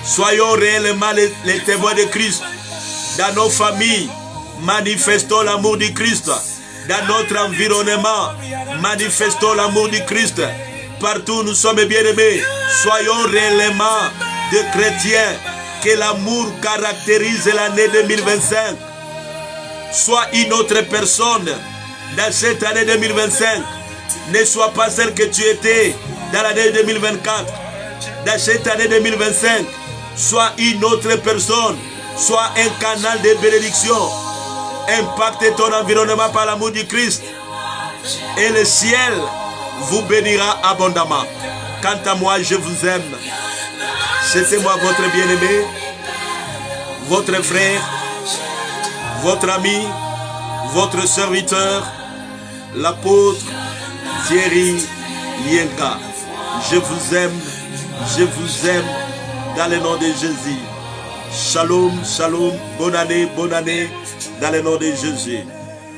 Soyons réellement les témoins de Christ. Dans nos familles, manifestons l'amour du Christ. Dans notre environnement, manifestons l'amour du Christ. Partout où nous sommes bien-aimés, soyons réellement des chrétiens. Que l'amour caractérise l'année 2025. Sois une autre personne dans cette année 2025. Ne sois pas celle que tu étais dans l'année 2024. Dans cette année 2025, sois une autre personne. Sois un canal de bénédiction. Impacte ton environnement par l'amour du Christ. Et le ciel vous bénira abondamment. Quant à moi, je vous aime. C'était moi votre bien-aimé, votre frère, votre ami, votre serviteur, l'apôtre Thierry Lienga. Je vous aime dans le nom de Jésus. Shalom, shalom, bonne année dans le nom de Jésus.